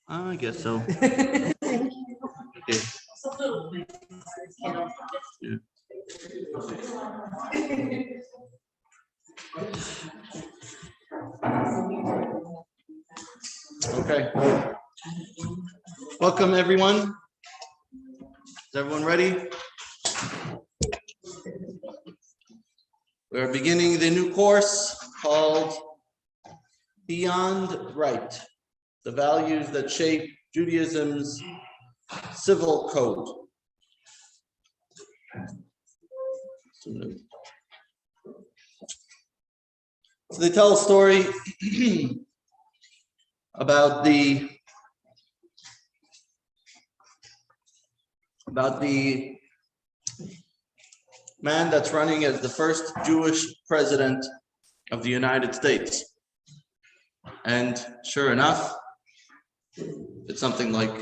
I guess so. Okay. Yeah. Okay. Welcome, everyone. Is everyone ready? We're beginning the new course called Beyond Right, the values that shape Judaism's civil code. So they tell a story about the man that's running as the first Jewish president of the United States. And sure enough, it's something like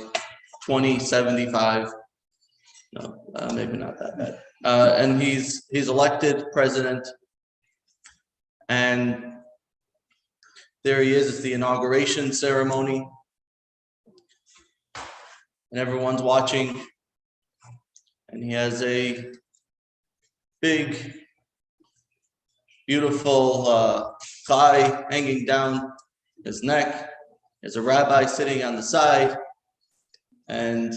2075. No, maybe not that bad. And he's elected president. And there he is. It's the inauguration ceremony. And everyone's watching. And he has a big, beautiful thigh hanging down his neck. There's a rabbi sitting on the side. And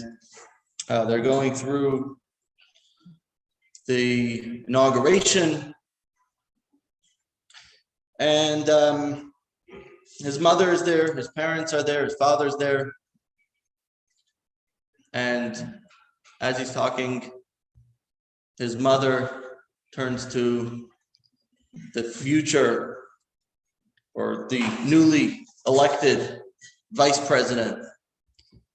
they're going through the inauguration. And his mother is there, his parents are there, his father's there. And as he's talking, his mother turns to the future or the newly elected vice president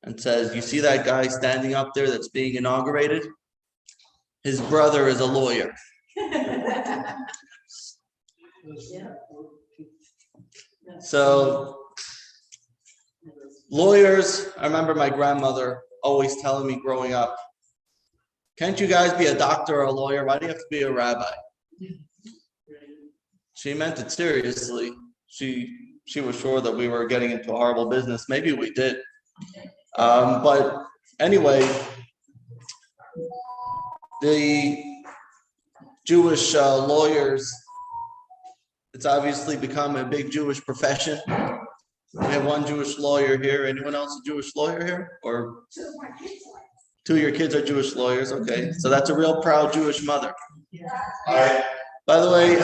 and says, "You see that guy standing up there that's being inaugurated? His brother is a lawyer." So lawyers, I remember my grandmother always telling me growing up, "Can't you guys be a doctor or a lawyer? Why do you have to be a rabbi?" She meant it seriously. She was sure that we were getting into a horrible business. Maybe we did. But anyway, the Jewish lawyers, it's obviously become a big Jewish profession. We have one Jewish lawyer here. Anyone else a Jewish lawyer here? Or two of your kids are Jewish lawyers. Okay, so that's a real proud Jewish mother. By the way,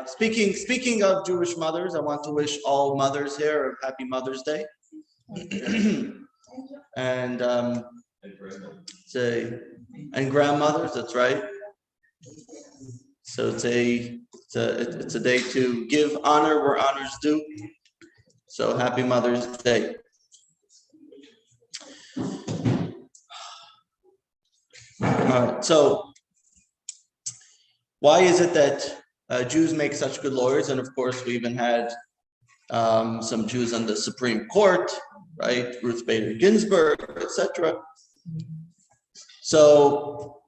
speaking of Jewish mothers, I want to wish all mothers here a happy Mother's Day. And and grandmothers, that's right. So it's a day to give honor where honor's due. So happy Mother's Day. So why is it that Jews make such good lawyers? And of course, we even had some Jews on the Supreme Court, right? Ruth Bader Ginsburg, etc. So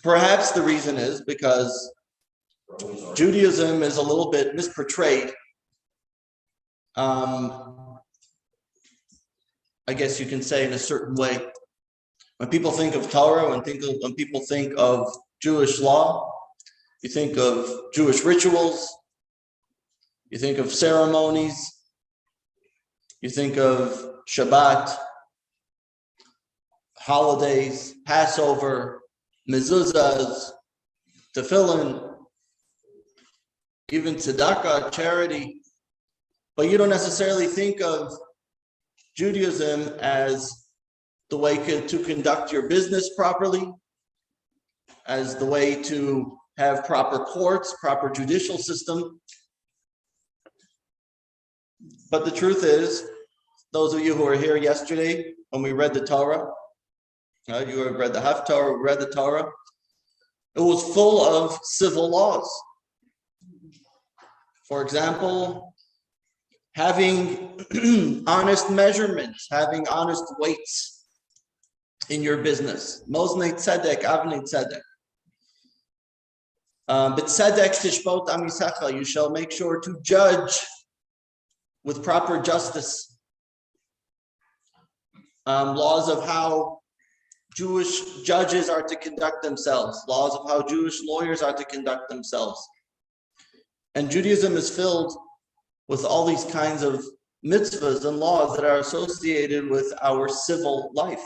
perhaps the reason is because Judaism is a little bit misportrayed. I guess you can say in a certain way. When people think of Torah, when people think of Jewish law, you think of Jewish rituals, you think of ceremonies, you think of Shabbat, holidays, Passover, mezuzahs, tefillin, even tzedakah, charity, but you don't necessarily think of Judaism as the way to conduct your business properly, as the way to have proper courts, proper judicial system. But the truth is Those of you who were here yesterday when we read the Torah, you have read the Haftarah, we read the Torah. It was full of civil laws. For example, having honest measurements, having honest weights in your business. Moznei tzedek, avnei tzedek. B'tzedek tishpot am yisecha, you shall make sure to judge with proper justice. Laws of how Jewish judges are to conduct themselves, laws of how Jewish lawyers are to conduct themselves. And Judaism is filled with all these kinds of mitzvahs and laws that are associated with our civil life.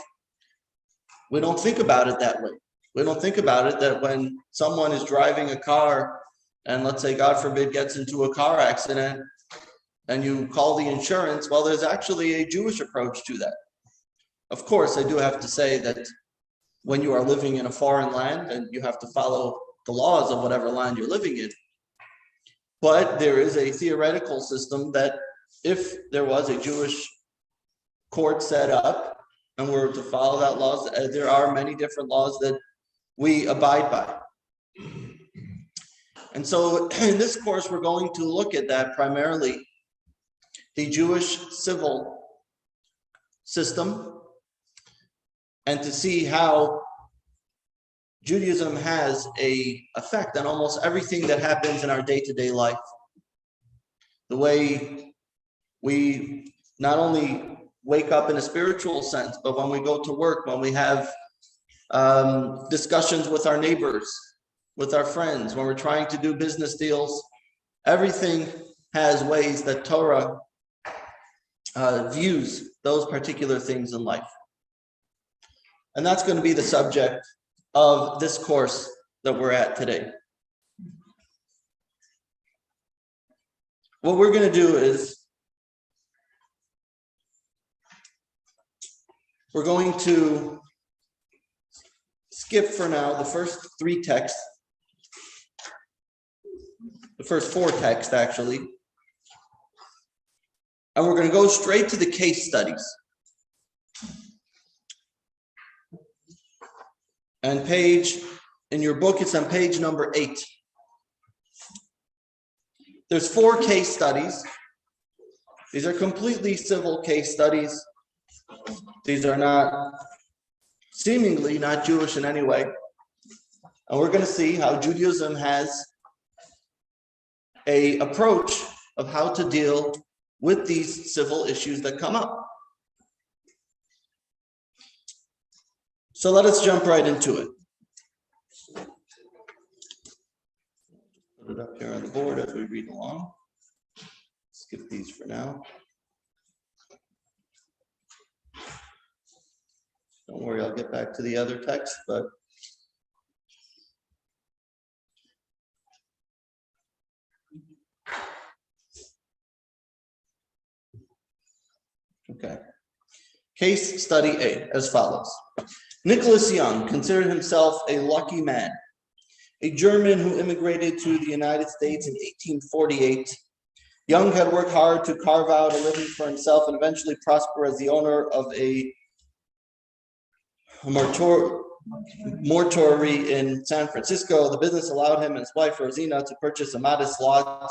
We don't think about it that way. We don't think about it that when someone is driving a car and, let's say, God forbid, gets into a car accident and you call the insurance, well, there's actually a Jewish approach to that. Of course, I do have to say that when you are living in a foreign land and you have to follow the laws of whatever land you're living in, but there is a theoretical system that if there was a Jewish court set up and were to follow that laws, there are many different laws that we abide by. And so in this course, we're going to look at that primarily, the Jewish civil system, and to see how Judaism has an effect on almost everything that happens in our day-to-day life. The way we not only wake up in a spiritual sense, but when we go to work, when we have discussions with our neighbors, with our friends, when we're trying to do business deals, everything has ways that Torah views those particular things in life. And that's going to be the subject of this course that we're at today. What we're going to do is we're going to skip for now the first three texts, the first four texts actually, and we're going to go straight to the case studies. And in your book, it's on page number 8. There's 4 case studies. These are completely civil case studies. These are seemingly not Jewish in any way. And we're going to see how Judaism has an approach of how to deal with these civil issues that come up. So let us jump right into it. Put it up here on the board as we read along. Skip these for now. Don't worry, I'll get back to the other text, but okay. Case study A as follows. Nicholas Young considered himself a lucky man, a German who immigrated to the United States in 1848. Young had worked hard to carve out a living for himself and eventually prosper as the owner of a mortuary in San Francisco. The business allowed him and his wife, Rosina, to purchase a modest lot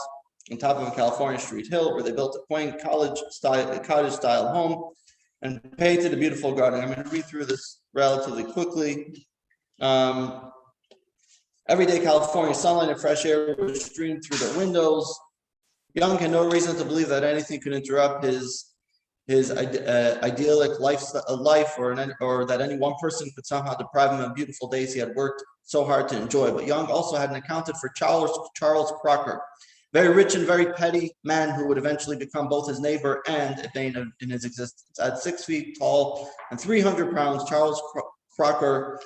on top of a California street hill where they built a quaint cottage-style home and painted a beautiful garden. I'm going to read through this relatively quickly. Everyday California sunlight and fresh air was streamed through the windows. Young had no reason to believe that anything could interrupt his idyllic life, or that any one person could somehow deprive him of beautiful days he had worked so hard to enjoy. But Young also had an accountant for Charles Crocker, very rich and very petty man who would eventually become both his neighbor and a bane in his existence. At 6 feet tall and 300 pounds, Charles Crocker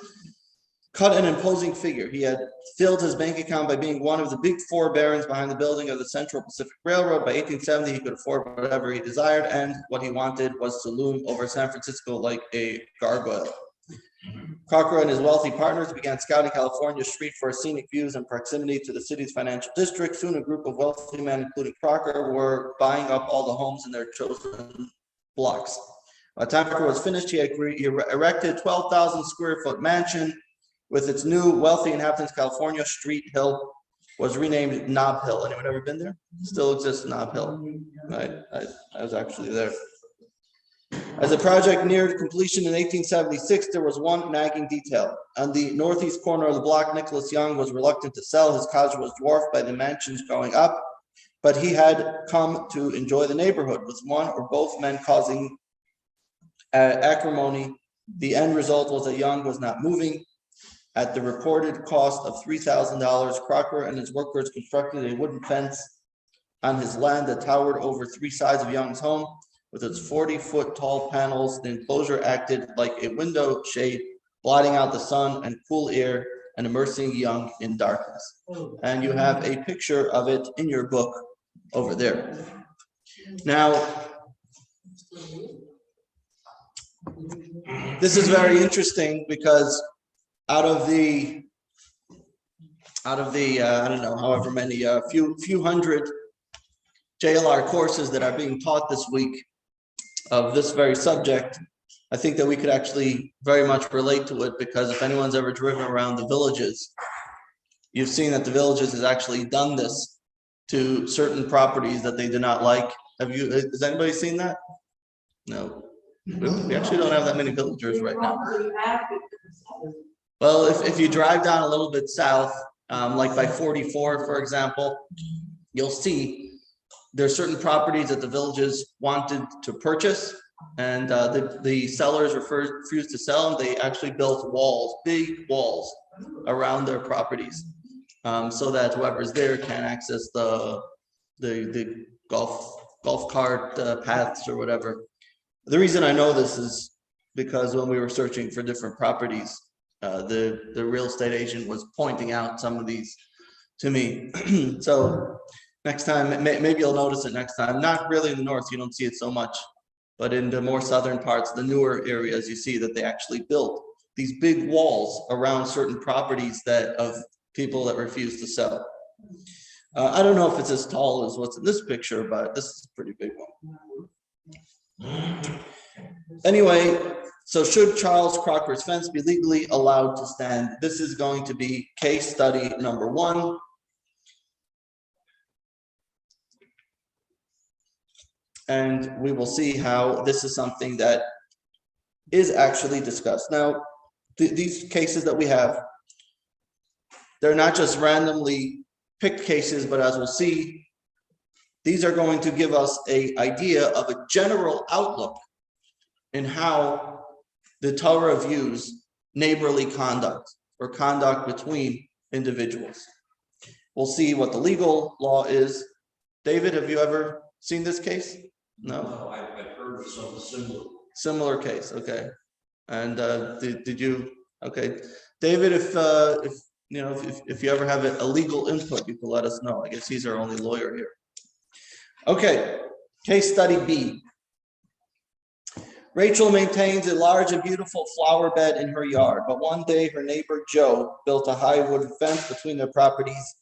cut an imposing figure. He had filled his bank account by being one of the big 4 barons behind the building of the Central Pacific Railroad. By 1870, he could afford whatever he desired, and what he wanted was to loom over San Francisco like a gargoyle. Crocker and his wealthy partners began scouting California's street for scenic views and proximity to the city's financial district. Soon, a group of wealthy men, including Crocker, were buying up all the homes in their chosen blocks. By the time Crocker was finished, he erected 12,000 square foot mansion with its new wealthy inhabitants. California Street Hill was renamed Nob Hill. Anyone ever been there? Still exists Nob Hill. Right, I was actually there. As the project neared completion in 1876, there was one nagging detail. On the northeast corner of the block, Nicholas Young was reluctant to sell. His cottage was dwarfed by the mansions going up, but he had come to enjoy the neighborhood, with one or both men causing acrimony. The end result was that Young was not moving. At the reported cost of $3,000, Crocker and his workers constructed a wooden fence on his land that towered over three sides of Young's home. With its 40-foot tall panels, the enclosure acted like a window shade, blotting out the sun and cool air and immersing Young in darkness. And you have a picture of it in your book over there. Now, this is very interesting because out of the I don't know, however many, few hundred JLR courses that are being taught this week of this very subject, I think that we could actually very much relate to it, because if anyone's ever driven around the Villages, you've seen that the Villages has actually done this to certain properties that they do not like. Has anybody seen that? No. We actually don't have that many villagers right now. Well, if you drive down a little bit south, like by 44, for example, you'll see there's certain properties that the Villages wanted to purchase, and the sellers refused to sell them. They actually built walls, big walls around their properties, so that whoever's there can access the golf cart paths or whatever. The reason I know this is because when we were searching for different properties, the real estate agent was pointing out some of these to me. So next time, maybe you'll notice it next time. Not really in the north, you don't see it so much, but in the more southern parts, the newer areas, you see that they actually built these big walls around certain properties of people that refuse to sell. I don't know if it's as tall as what's in this picture, but this is a pretty big one. Anyway, so should Charles Crocker's fence be legally allowed to stand? This is going to be case study number 1. And we will see how this is something that is actually discussed. Now, these cases that we have, they're not just randomly picked cases, but as we'll see, these are going to give us an idea of a general outlook in how the Torah views neighborly conduct or conduct between individuals. We'll see what the legal law is. David, have you ever seen this case? No, I've heard of some similar case. Okay, and did you? Okay, David, if you know, if you ever have a legal input, you can let us know. I guess he's our only lawyer here. Okay, case study B. Rachel maintains a large and beautiful flower bed in her yard, but one day her neighbor Joe built a high wooden fence between their properties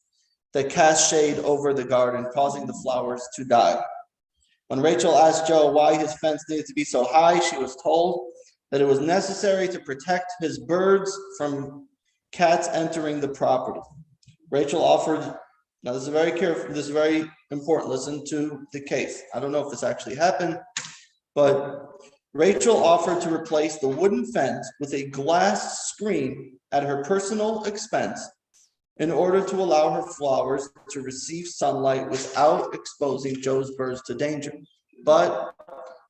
that cast shade over the garden, causing the flowers to die. When Rachel asked Joe why his fence needed to be so high, she was told that it was necessary to protect his birds from cats entering the property. Rachel offered, now this is very careful, this is very important, listen to the case. I don't know if this actually happened, but Rachel offered to replace the wooden fence with a glass screen at her personal expense in order to allow her flowers to receive sunlight without exposing Joe's birds to danger. But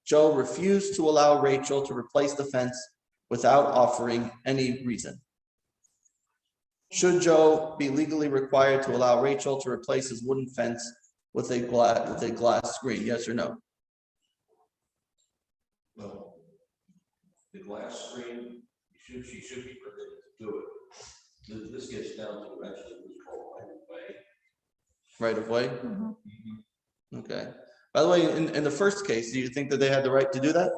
Joe refused to allow Rachel to replace the fence without offering any reason. Should Joe be legally required to allow Rachel to replace his wooden fence with a glass screen? Yes or no? Well, the glass screen, she should be permitted to do it. This gets down to actually what's called right of way. Right of way? Mm-hmm. Okay. By the way, in the first case, do you think that they had the right to do that?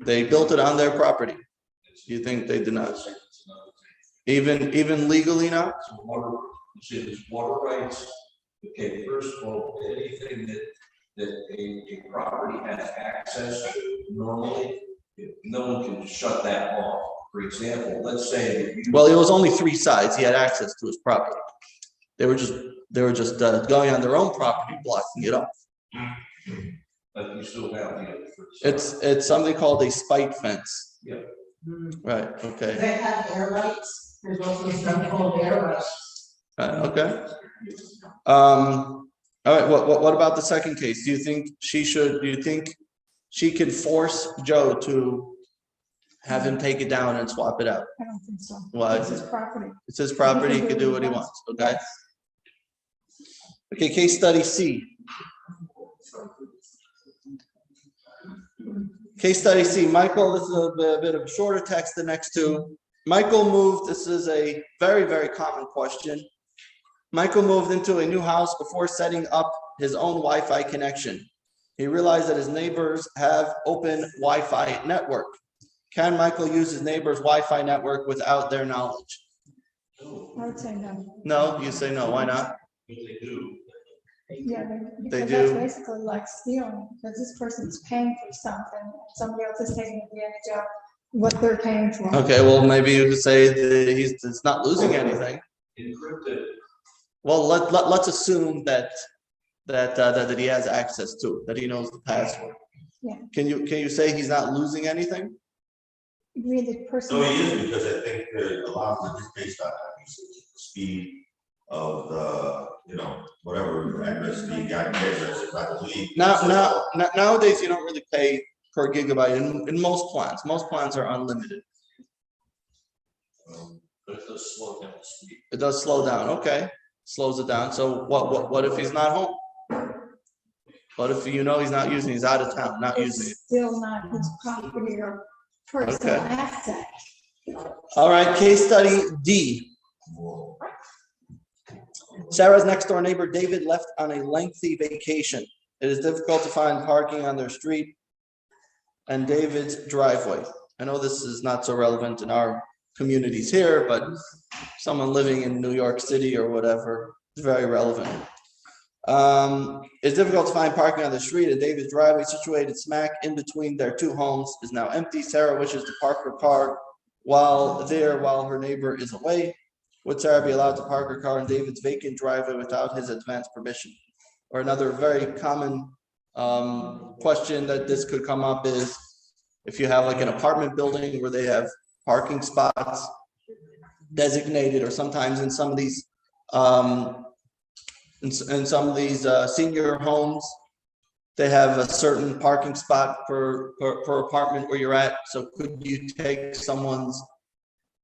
They built it on their property. Do you think they did not? Even legally not? Water rights. Okay, first of all, anything that a property has access to normally, no one can shut that off. For example, let's say that you. Well, it was only 3 sides. He had access to his property. They were just going on their own property, blocking it off. But you still have the other 3 It's something called a spite fence. Yeah. Right. Okay. They have air rights. There's also something called air rights. Okay. All right. What about the second case? Do you think she could force Joe to have him take it down and swap it out? I don't think so. Why? It's his property. It's his property. He can do what he wants. Okay. Okay. Case study C. Case study C. Michael, this is a bit of a shorter text, the next two. Michael moved, this is a very, very common question. Michael moved into a new house before setting up his own Wi-Fi connection. He realized that his neighbors have open Wi-Fi network. Can Michael use his neighbor's Wi-Fi network without their knowledge? I would say no. No, you say no, why not? But they do. Yeah, They because that's do. basically like stealing, because this person's paying for something, somebody else is taking advantage of what they're paying for. Okay, well, maybe you could say that it's not losing anything. Encrypted. Well, let's assume that he has access to it, that he knows the password. Yeah. Can you say he's not losing anything? You mean the person? No, he is, because I think a lot of it is based on the speed of the, whatever address the address is, I believe. Nowadays, you don't really pay per gigabyte in most plans. Most plans are unlimited. But it does slow down the speed. It does slow down. Okay, slows it down. So what if he's not home? What if he's not using? He's out of town, not using it. It's still not his property or personal Okay. asset. All right, case study D. Sarah's next door neighbor David left on a lengthy vacation. It is difficult to find parking on their street and David's driveway. I know this is not so relevant in our communities here, but someone living in New York City or whatever is very relevant. It's difficult to find parking on the street, and David's driveway, situated smack in between their 2 homes, is now empty. Sarah wishes to park her car while her neighbor is away. Would Sarah be allowed to park her car in David's vacant driveway without his advance permission? Or another very common question that this could come up is if you have like an apartment building where they have parking spots designated, or sometimes in some of these senior homes, they have a certain parking spot per apartment where you're at. So could you take someone's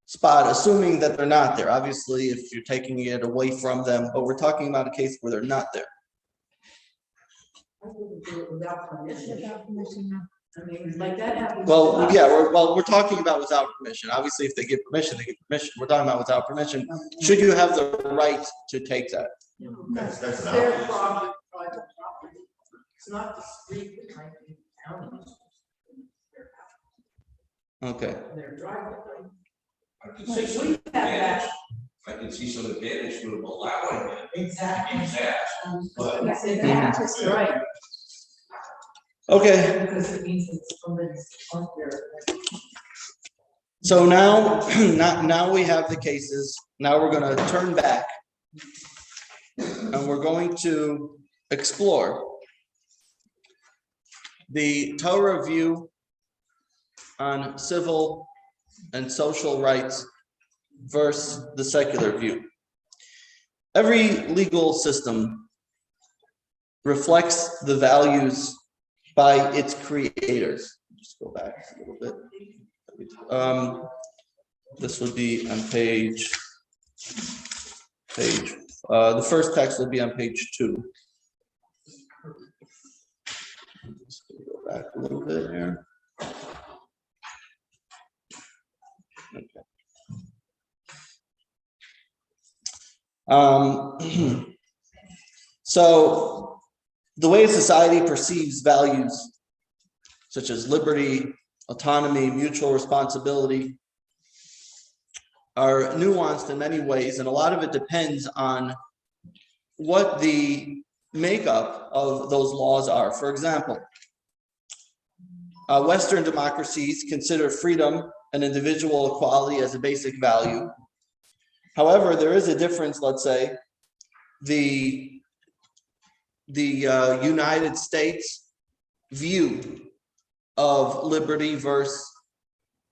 spot, assuming that they're not there? Obviously, if you're taking it away from them, but we're talking about a case where they're not there. I wouldn't do it without permission. Without permission, no. I mean, like that happens. Well, yeah, we're talking about without permission. Obviously, if they give permission, they give permission. We're talking about without permission. Should you have the right to take that? That's It's an their outrage. property, private property. It's not the street that might be county. Okay. Their driveway. I can see We some have advantage. that. I can see some advantage to allowing it. Exactly. Exactly. But Yes, It's yeah. just right, Okay. because it means it's somebody's on there. So now we have the cases. Now we're going to turn back and we're going to explore the Torah view on civil and social rights versus the secular view. Every legal system reflects the values by its creators. Just go back a little bit. This would be on page, the first text will be on page 2. Just go back a little bit here. Okay. So the way society perceives values such as liberty, autonomy, mutual responsibility are nuanced in many ways, and a lot of it depends on what the makeup of those laws are. For example, Western democracies consider freedom and individual equality as a basic value. However, there is a difference, let's say, the United States view of liberty versus,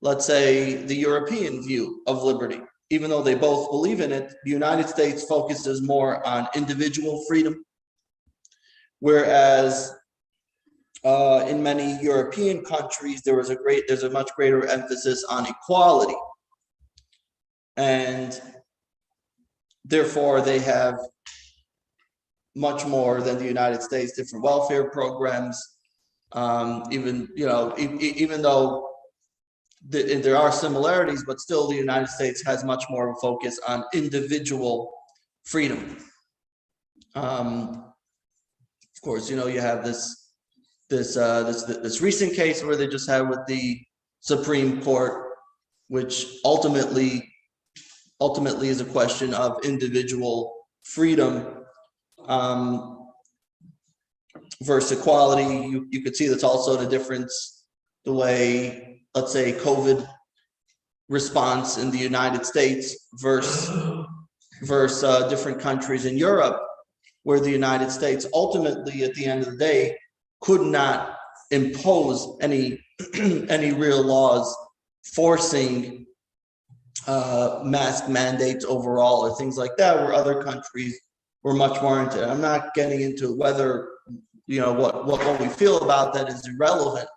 let's say, the European view of liberty. Even though they both believe in it, the United States focuses more on individual freedom, whereas in many European countries, there's a much greater emphasis on equality. And therefore, they have much more than the United States, different welfare programs. Even though there are similarities, but still the United States has much more of a focus on individual freedom. Of course, you have this recent case where they just had with the Supreme Court, which ultimately is a question of individual freedom versus equality. You could see that's also the difference, the way, let's say, COVID response in the United States versus different countries in Europe, where the United States ultimately, at the end of the day, could not impose any real laws forcing mask mandates overall or things like that, where other countries were much more into it. I'm not getting into whether what we feel about that is irrelevant.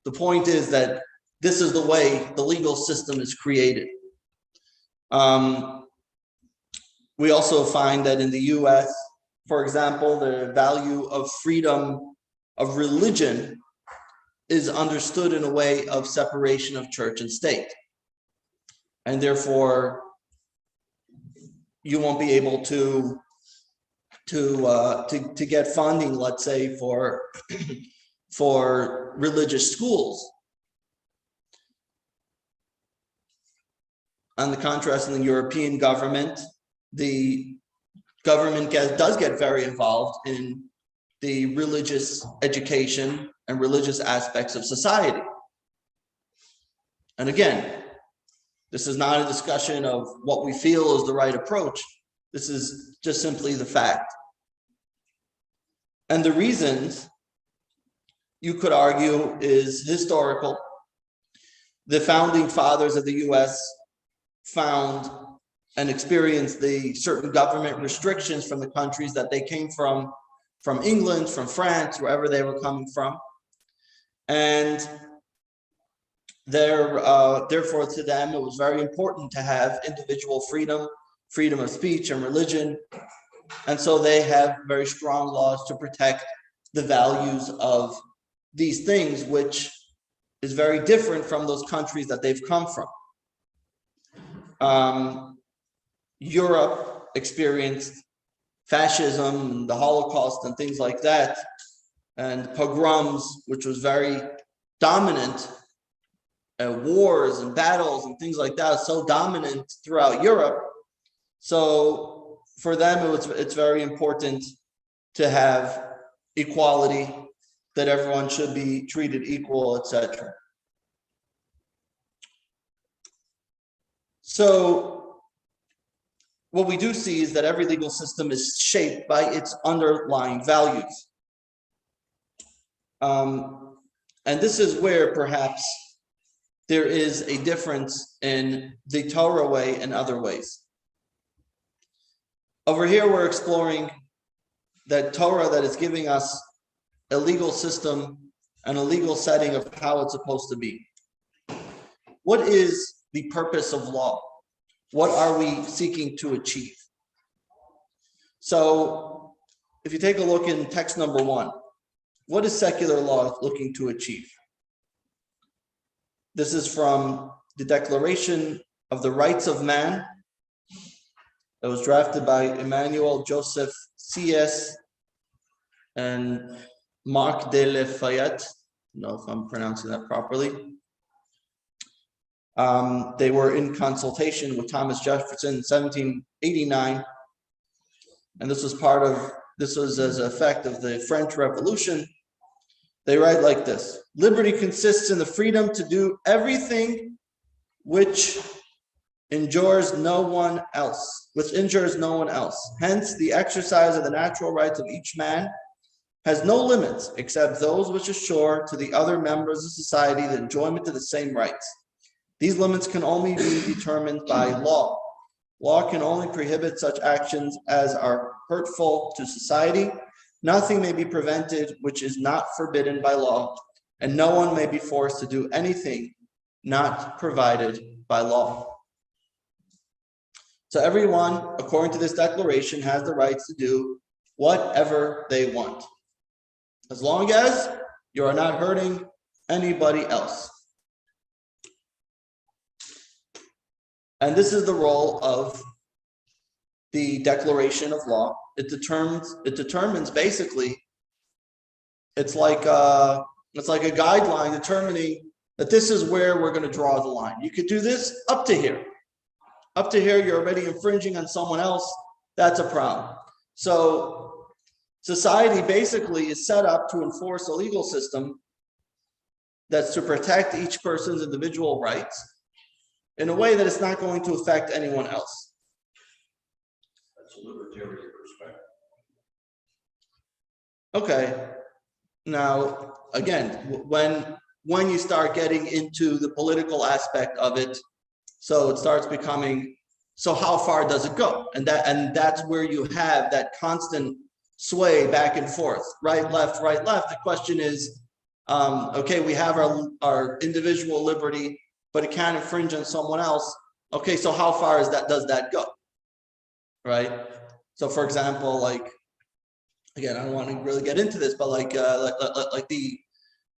The point is that this is the way the legal system is created. We also find that in the US, for example, the value of freedom of religion is understood in a way of separation of church and state. And therefore, you won't be able to get funding, let's say, for religious schools. On the contrast, in the European government, the government does get very involved in the religious education and religious aspects of society. And again, this is not a discussion of what we feel is the right approach. This is just simply the fact. And the reasons, you could argue, is historical. The founding fathers of the US found and experienced the certain government restrictions from the countries that they came from England, from France, wherever they were coming from. And therefore, to them, it was very important to have individual freedom of speech and religion. And so they have very strong laws to protect the values of these things, which is very different from those countries that they've come from. Europe experienced fascism, the Holocaust, and things like that, and pogroms, which was very dominant, wars and battles and things like that, so dominant throughout Europe. So for them, it's very important to have equality, that everyone should be treated equal, etc. So what we do see is that every legal system is shaped by its underlying values. And this is where perhaps there is a difference in the Torah way and other ways. Over here, we're exploring that Torah that is giving us a legal system and a legal setting of how it's supposed to be. What is the purpose of law? What are we seeking to achieve? So if you take a look in text number 1, what is secular law looking to achieve? This is from the Declaration of the Rights of Man. It was drafted by Emmanuel Joseph C.S. and Marc de Lafayette. I don't know if I'm pronouncing that properly. They were in consultation with Thomas Jefferson in 1789. And this was part of this was as an effect of the French Revolution. They write like this: liberty consists in the freedom to do everything which injures no one else. Hence, the exercise of the natural rights of each man has no limits except those which assure to the other members of society the enjoyment of the same rights. These limits can only be determined by law. Law can only prohibit such actions as are hurtful to society. Nothing may be prevented which is not forbidden by law, and no one may be forced to do anything not provided by law. So everyone, according to this declaration, has the rights to do whatever they want, as long as you are not hurting anybody else. And this is the role of the declaration of law. It determines basically, it's like a guideline determining that this is where we're going to draw the line. You could do this up to here. Up to here, you're already infringing on someone else. That's a problem. So society basically is set up to enforce a legal system that's to protect each person's individual rights in a way that it's not going to affect anyone else. That's a libertarian perspective. Okay. Now, again, when you start getting into the political aspect of it, so it starts becoming, so how far does it go? And that's where you have that constant sway back and forth, right, left. The question is, okay, we have our individual liberty, but it can't infringe on someone else. Okay, so how far does that go? Right? So for example, like, again, I don't want to really get into this, but like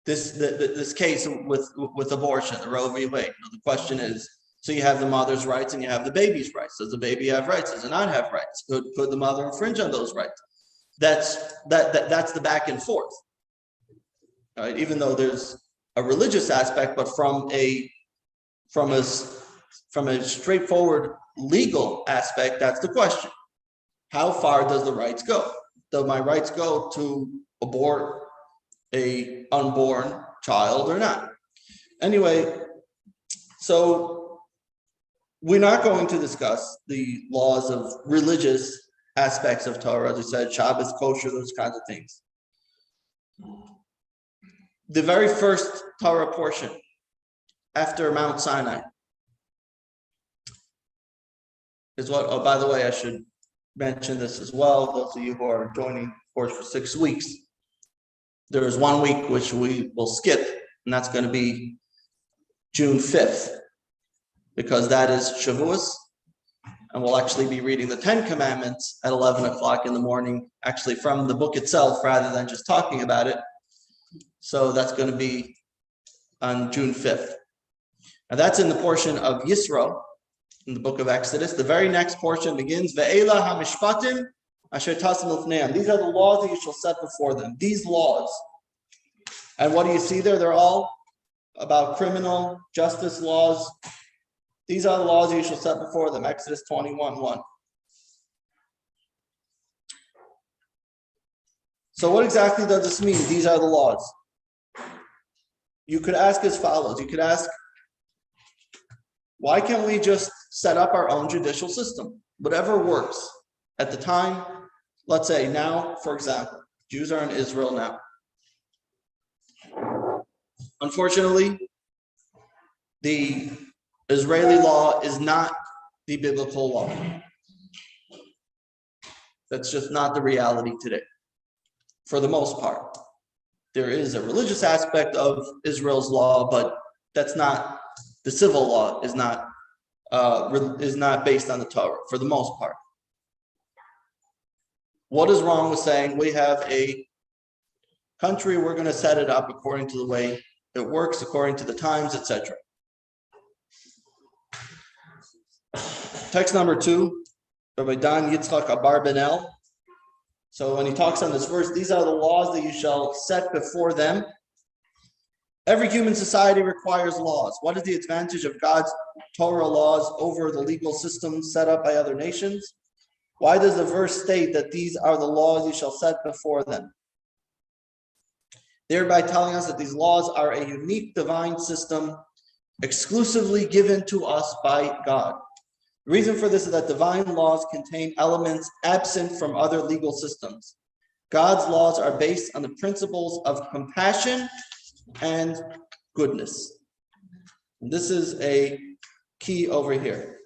this case with abortion, the Roe v. Wade. The question is, so you have the mother's rights and you have the baby's rights. Does the baby have rights? Does it not have rights? Could the mother infringe on those rights? That's the back and forth. All right, even though there's a religious aspect, but from a straightforward legal aspect, that's the question. How far does the rights go? Do my rights go to abort a unborn child or not? Anyway, so we're not going to discuss the laws of religious aspects of Torah, as we said, Shabbos, kosher, those kinds of things. The very first Torah portion after Mount Sinai is what, oh, by the way, I should mention this as well, those of you who are joining the course for 6 weeks. There is 1 week which we will skip, and that's going to be June 5th, because that is Shavuos, and we'll actually be reading the 10 Commandments at 11 o'clock in the morning, actually from the book itself, rather than just talking about it. So that's going to be on June 5th. And that's in the portion of Yisro, in the book of Exodus. The very next portion begins, Ve'ela hamishpatim asher tasim lifneim. These are the laws that you shall set before them. These laws. And what do you see there? They're all about criminal justice laws. These are the laws that you shall set before them. Exodus 21:1. So what exactly does this mean? These are the laws. You could ask as follows. You could ask, why can't we just set up our own judicial system? Whatever works at the time. Let's say now, for example, Jews are in Israel now. Unfortunately, the Israeli law is not the biblical law. That's just not the reality today, for the most part. There is a religious aspect of Israel's law, but that's not, the civil law is not based on the Torah, for the most part. What is wrong with saying we have a country, we're going to set it up according to the way it works, according to the times, etc. Text number 2, Rabbi Dan Yitzchak Abarbanel. So when he talks on this verse, these are the laws that you shall set before them. Every human society requires laws. What is the advantage of God's Torah laws over the legal system set up by other nations? Why does the verse state that these are the laws you shall set before them? Thereby telling us that these laws are a unique divine system exclusively given to us by God. The reason for this is that divine laws contain elements absent from other legal systems. God's laws are based on the principles of compassion and goodness. And this is a key over here.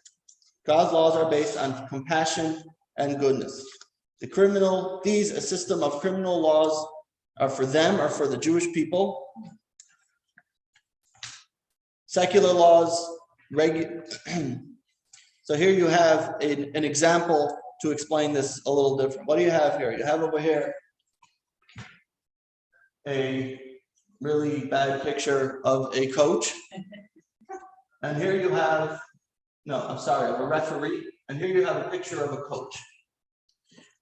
God's laws are based on compassion and goodness. A system of criminal laws are for them or for the Jewish people. Secular laws, so here you have an example to explain this a little different. What do you have here? You have over here a really bad picture of a coach. And here you have, of a referee. And here you have a picture of a coach.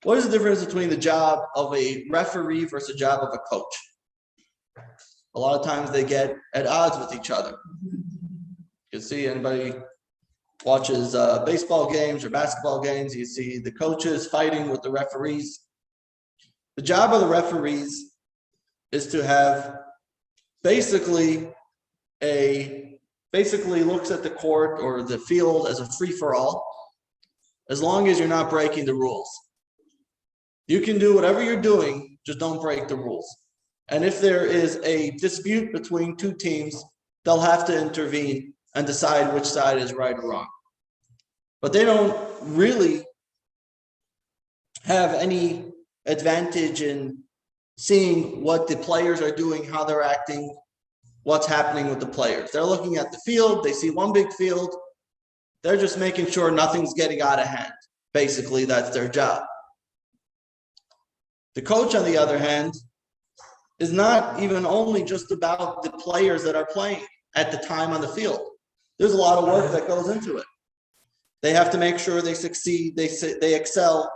What is the difference between the job of a referee versus the job of a coach? A lot of times they get at odds with each other. You see, anybody watches baseball games or basketball games, you see the coaches fighting with the referees. The job of the referees is to have basically looks at the court or the field as a free-for-all, as long as you're not breaking the rules. You can do whatever you're doing, just don't break the rules. And if there is a dispute between two teams, they'll have to intervene and decide which side is right or wrong. But they don't really have any advantage in seeing what the players are doing, how they're acting, what's happening with the players. They're looking at the field, they see one big field, they're just making sure nothing's getting out of hand. Basically, that's their job. The coach, on the other hand, is not even only just about the players that are playing at the time on the field. There's a lot of work that goes into it. They have to make sure they succeed, they excel.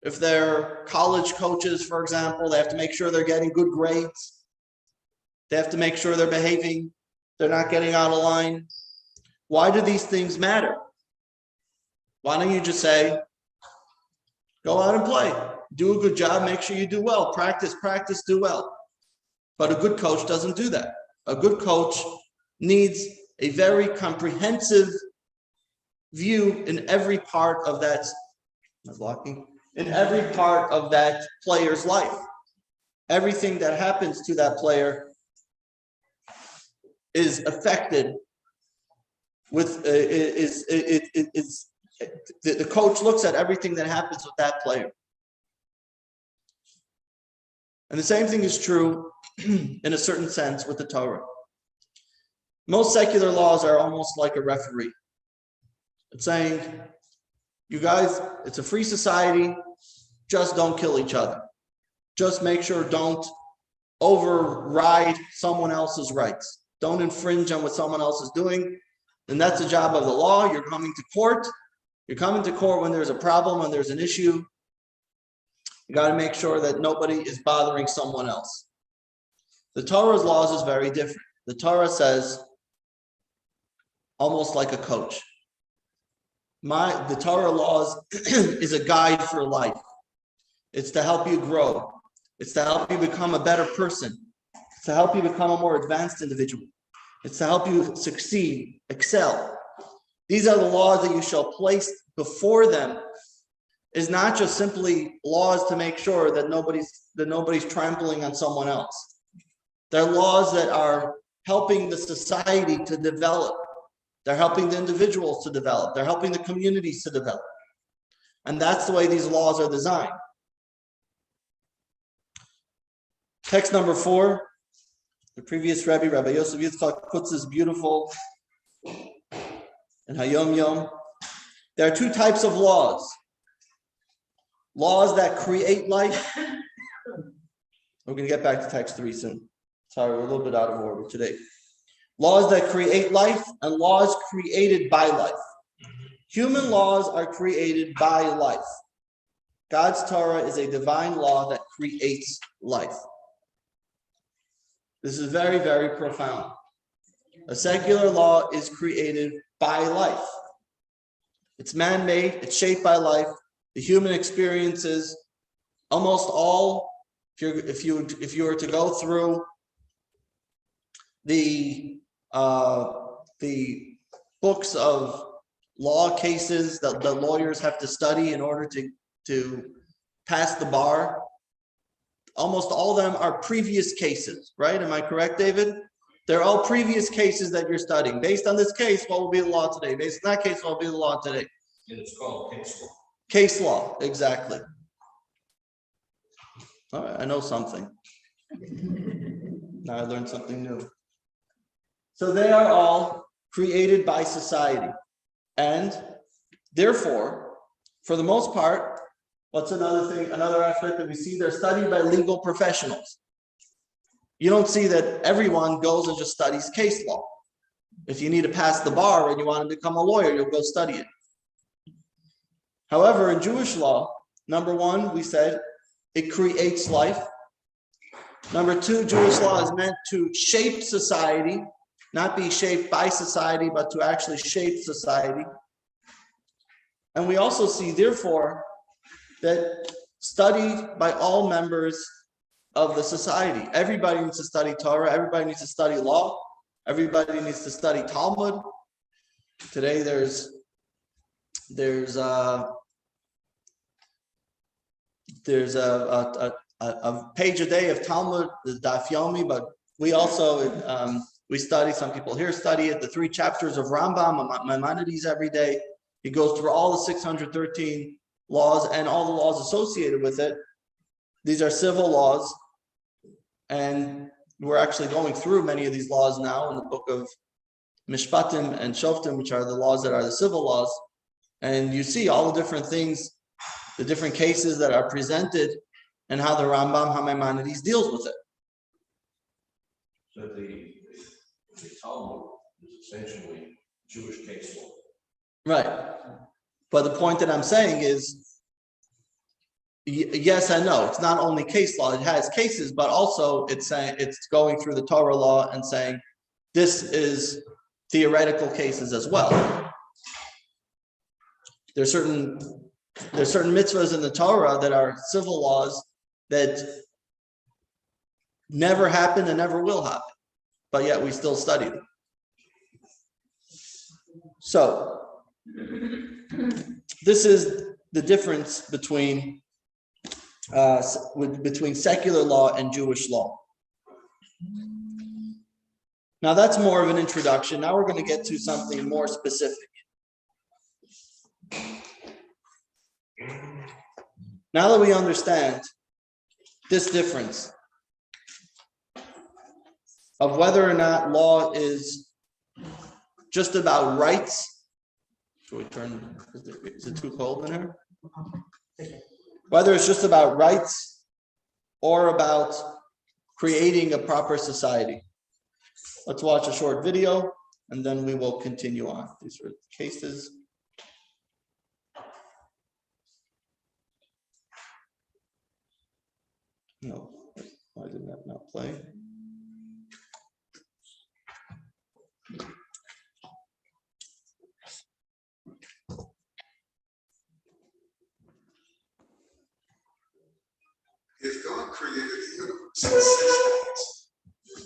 If they're college coaches, for example, they have to make sure they're getting good grades. They have to make sure they're behaving, they're not getting out of line. Why do these things matter? Why don't you just say, go out and play, do a good job, make sure you do well, practice, do well. But a good coach doesn't do that. A good coach needs a very comprehensive view in every part of that, player's life. Everything that happens to that player is affected with the coach looks at everything that happens with that player. And the same thing is true in a certain sense with the Torah. Most secular laws are almost like a referee. It's saying, you guys, it's a free society, just don't kill each other. Just make sure don't override someone else's rights. Don't infringe on what someone else is doing. And that's the job of the law. You're coming to court. You're coming to court when there's a problem, when there's an issue. You got to make sure that nobody is bothering someone else. The Torah's laws is very different. The Torah says, almost like a coach. The Torah laws is a guide for life. It's to help you grow. It's to help you become a better person. It's to help you become a more advanced individual. It's to help you succeed, excel. These are the laws that you shall place before them. Is not just simply laws to make sure that nobody's trampling on someone else. They're laws that are helping the society to develop. They're helping the individuals to develop. They're helping the communities to develop. And that's the way these laws are designed. Text number 4, the previous Rabbi Yosef Yitzchak puts this beautiful in Hayom Yom. There are two types of laws. Laws that create life. We're going to get back to text 3 soon. Sorry, we're a little bit out of order today. Laws that create life and laws created by life. Human laws are created by life. God's Torah is a divine law that creates life. This is very, very profound. A secular law is created by life. It's man-made, it's shaped by life, the human experiences, almost all, if you were to go through the books of law cases that the lawyers have to study in order to pass the bar, almost all of them are previous cases, right? Am I correct, David? They're all previous cases that you're studying. Based on this case, what will be the law today? Based on that case, what will be the law today? And it's called case law. Case law, exactly. All right, I know something. Now I learned something new. So they are all created by society. And therefore, for the most part, what's another aspect that we see? They're studied by legal professionals. You don't see that everyone goes and just studies case law. If you need to pass the bar and you want to become a lawyer, you'll go study it. However, in Jewish law, number one, we said it creates life. Number two, Jewish law is meant to shape society, not be shaped by society, but to actually shape society. And we also see, therefore, that studied by all members of the society. Everybody needs to study Torah, everybody needs to study law, everybody needs to study Talmud. Today there's a page a day of Talmud, the Daf Yomi, but we also we study, some people here study it, the 3 chapters of Rambam, Maimonides every day. He goes through all the 613 laws and all the laws associated with it. These are civil laws, and we're actually going through many of these laws now in the book of Mishpatim and Shoftim, which are the laws that are the civil laws. And you see all the different things, the different cases that are presented, and how the Rambam HaMaimonides deals with it. So the Talmud is essentially Jewish case law. Right. But the point that I'm saying is, yes and no. It's not only case law, it has cases, but also it's saying, it's going through the Torah law and saying this is theoretical cases as well. There's certain mitzvahs in the Torah that are civil laws that never happened and never will happen, but yet we still study them. So this is the difference between secular law and Jewish law. Now that's more of an introduction. Now we're going to get to something more specific. Now that we understand this difference of whether or not law is just about rights. Should we turn, is it too cold in here? Whether it's just about rights or about creating a proper society. Let's watch a short video and then we will continue on. These are cases. No, why did that not play? If God created the universe in 6 days,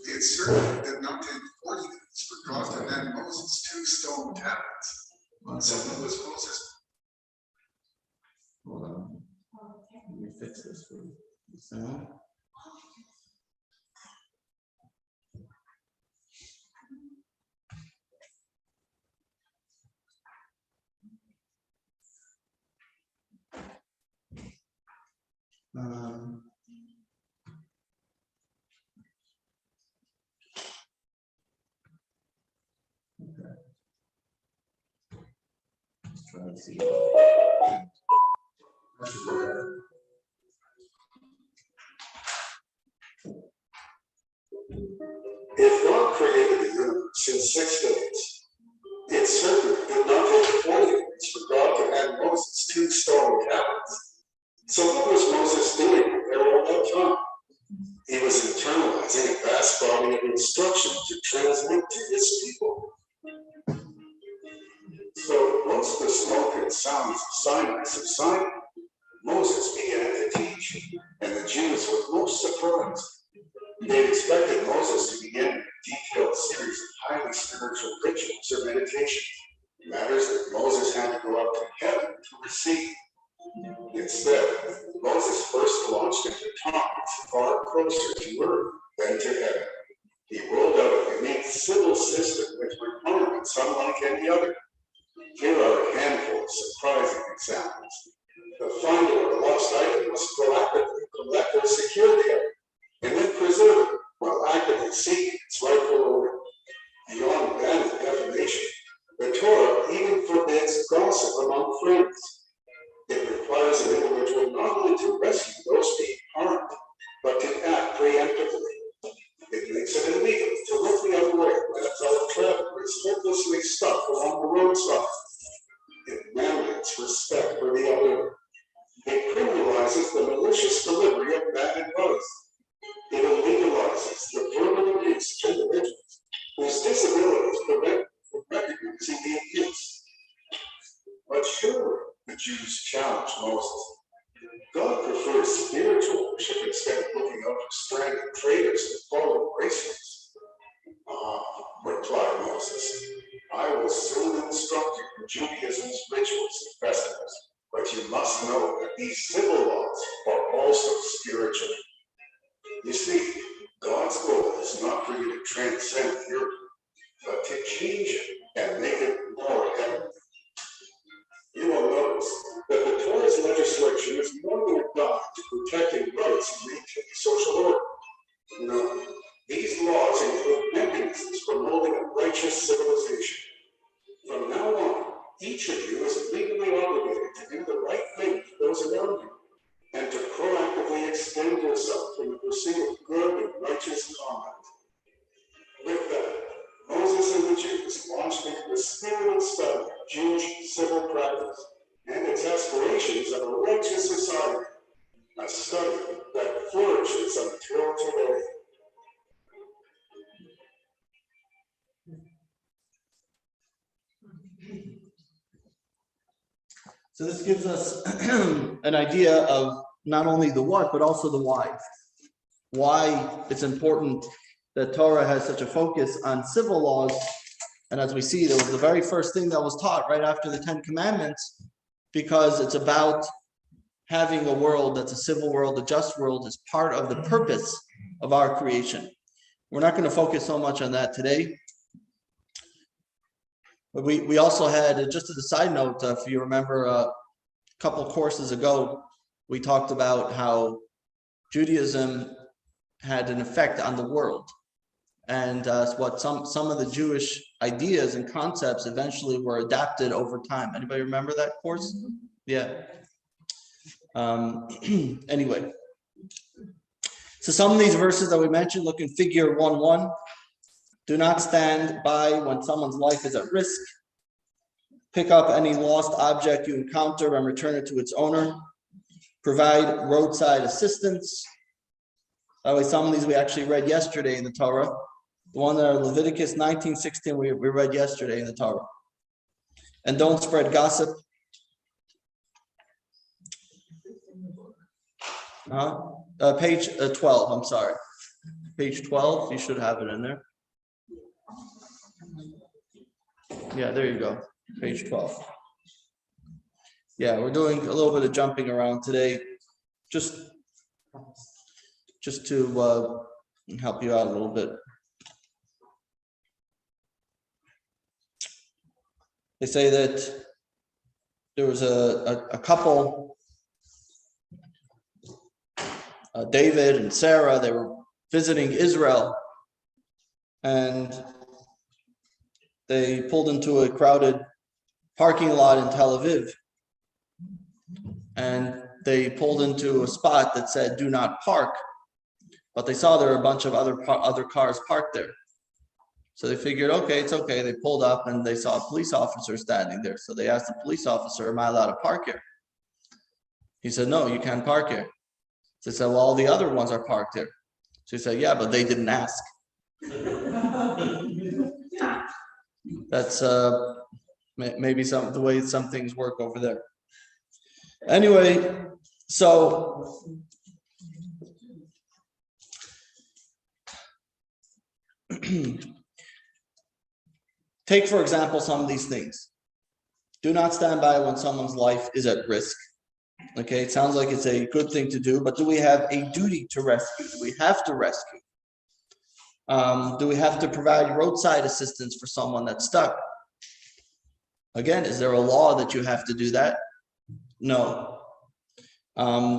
it certainly did not take 40 minutes for God to hand Moses 2 stone tablets. So what was Moses? Hold on. Let me fix this for you. So. Okay. Let's try to see. If God created the universe in 6 days, it certainly did not take 40 minutes for God to hand Moses 2 stone tablets. So what was Moses doing there all that time? He was internalizing a vast body of instruction to transmit to his people. So once the smoke and sounds of Sinai subsided, Moses began to teach, and the Jews were most surprised. They expected Moses to begin a detailed series of highly spiritual rituals or meditations, matters that Moses had to go up to heaven to receive. Instead, Moses first launched into topics far closer to earth than to heaven. He rolled out a unique civil system with requirements unlike any other. Here are a handful of surprising examples. The finder of a lost item must proactively collect or secure the item, and then preserve it while actively seeking its rightful owner. Beyond that definition, the Torah even forbids gossip among friends. It requires an individual not only to rescue those being harmed, but to act preemptively. It makes it illegal to look the other way when a fellow traveler is hopelessly stuck along the roadside. It mandates respect for the other. It criminalizes the malicious delivery of bad advice. It illegalizes the verbal abuse to individuals whose disabilities prevent them from recognizing the abuse. But surely the Jews challenged Moses. God prefers spiritual worship instead of looking out for stranded traders and fallen gracefulness. Replied Moses, I will soon instruct you in Judaism's rituals and festivals, but you must know that these civil laws are also spiritual. You see, God's goal is not for you to transcend the earth, but to change it and make it more heavenly. You will notice that the Torah's legislation is more than a guide to protecting rights and maintaining social order. No, these laws include mechanisms for molding a righteous civilization. From now on, each of you is legally obligated to do the right thing for those around you, and to proactively extend yourself in the pursuit of good and righteous conduct. With that, Moses and the Jews launched into the spirited study of Jewish civil practice and its aspirations of a righteous society, a study that flourishes until today. So this gives us an idea of not only the what, but also the why. Why it's important that Torah has such a focus on civil laws. And as we see, that was the very first thing that was taught right after the 10 Commandments, because it's about having a world that's a civil world, a just world, is part of the purpose of our creation. We're not going to focus so much on that today. But we also had, just as a side note, if you remember a couple courses ago, we talked about how Judaism had an effect on the world, and what some of the Jewish ideas and concepts eventually were adapted over time. Anybody remember that course? Yeah. Anyway, so some of these verses that we mentioned, look in figure 1:1. Do not stand by when someone's life is at risk. Pick up any lost object you encounter and return it to its owner. Provide roadside assistance. By the way, some of these we actually read yesterday in the Torah. The one that are Leviticus 19:16 we read yesterday in the Torah. And don't spread gossip. Page 12, I'm sorry. Page 12, you should have it in there. Yeah, there you go. Page 12. Yeah, we're doing a little bit of jumping around today, just to help you out a little bit. They say that there was a couple, David and Sarah, they were visiting Israel, and they pulled into a crowded parking lot in Tel Aviv, and they pulled into a spot that said "Do not park," but they saw there were a bunch of other cars parked there. So they figured, okay, it's okay. They pulled up and they saw a police officer standing there. So they asked the police officer, "Am I allowed to park here?" He said, "No, you can't park here." So they said, "Well, all the other ones are parked here." So he said, "Yeah, but they didn't ask." That's maybe the way some things work over there. Anyway, So take, for example, some of these things. Do not stand by when someone's life is at risk. Okay, it sounds like it's a good thing to do, but do we have a duty to rescue? Do we have to rescue? Do we have to provide roadside assistance for someone that's stuck? Again, is there a law that you have to do that? No.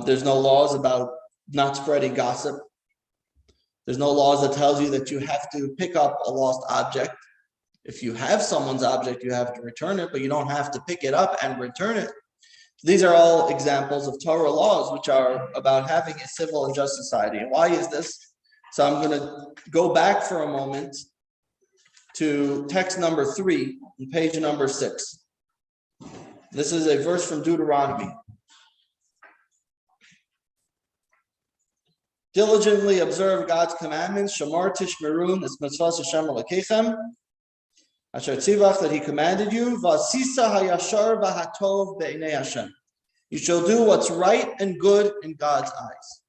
There's no laws about not spreading gossip. There's no laws that tells you that you have to pick up a lost object. If you have someone's object, you have to return it, but you don't have to pick it up and return it. These are all examples of Torah laws, which are about having a civil and just society. And why is this? So I'm going to go back for a moment to text number 3, on page number 6. This is a verse from Deuteronomy. Diligently observe God's commandments, Shamar Tishmerun, es mitzvahs Hashem Elokeichem, Asher tzivach, that He commanded you, Vasisa hayashar v'hatov be'enei Hashem. You shall do what's right and good in God's eyes.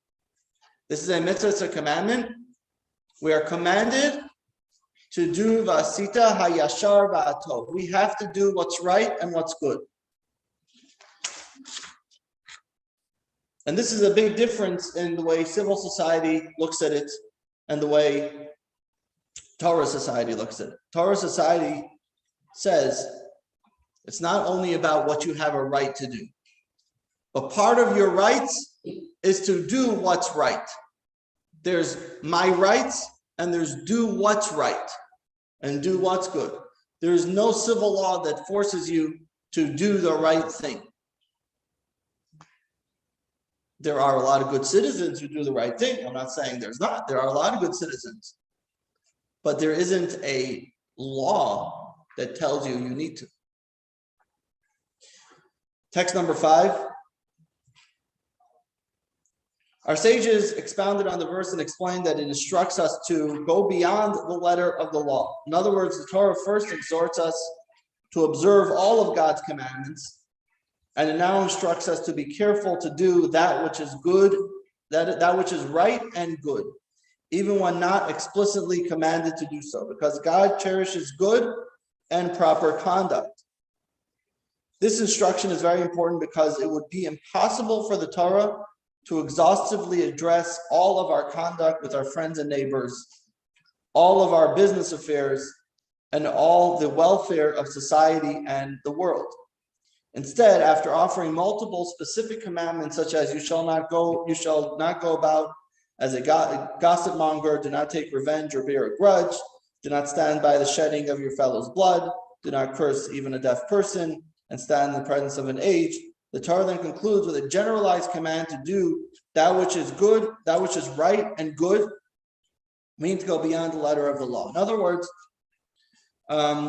This is a mitzvah, it's a commandment. We are commanded to do Vasita hayashar v'hatov. We have to do what's right and what's good. And this is a big difference in the way civil society looks at it and the way Torah society looks at it. Torah society says it's not only about what you have a right to do, but part of your rights is to do what's right. There's my rights and there's do what's right and do what's good. There's no civil law that forces you to do the right thing. There are a lot of good citizens who do the right thing. I'm not saying there's not. There are a lot of good citizens. But there isn't a law that tells you you need to. Text number 5. Our sages expounded on the verse and explained that it instructs us to go beyond the letter of the law. In other words, the Torah first exhorts us to observe all of God's commandments, and it now instructs us to be careful to do that which is good, that which is right and good, even when not explicitly commanded to do so, because God cherishes good and proper conduct. This instruction is very important because it would be impossible for the Torah to exhaustively address all of our conduct with our friends and neighbors, all of our business affairs, and all the welfare of society and the world. Instead, after offering multiple specific commandments, such as you shall not go about as a gossip monger, do not take revenge or bear a grudge, do not stand by the shedding of your fellow's blood, do not curse even a deaf person, and stand in the presence of an aged, the Torah then concludes with a generalized command to do that which is good, that which is right and good, means to go beyond the letter of the law. In other words,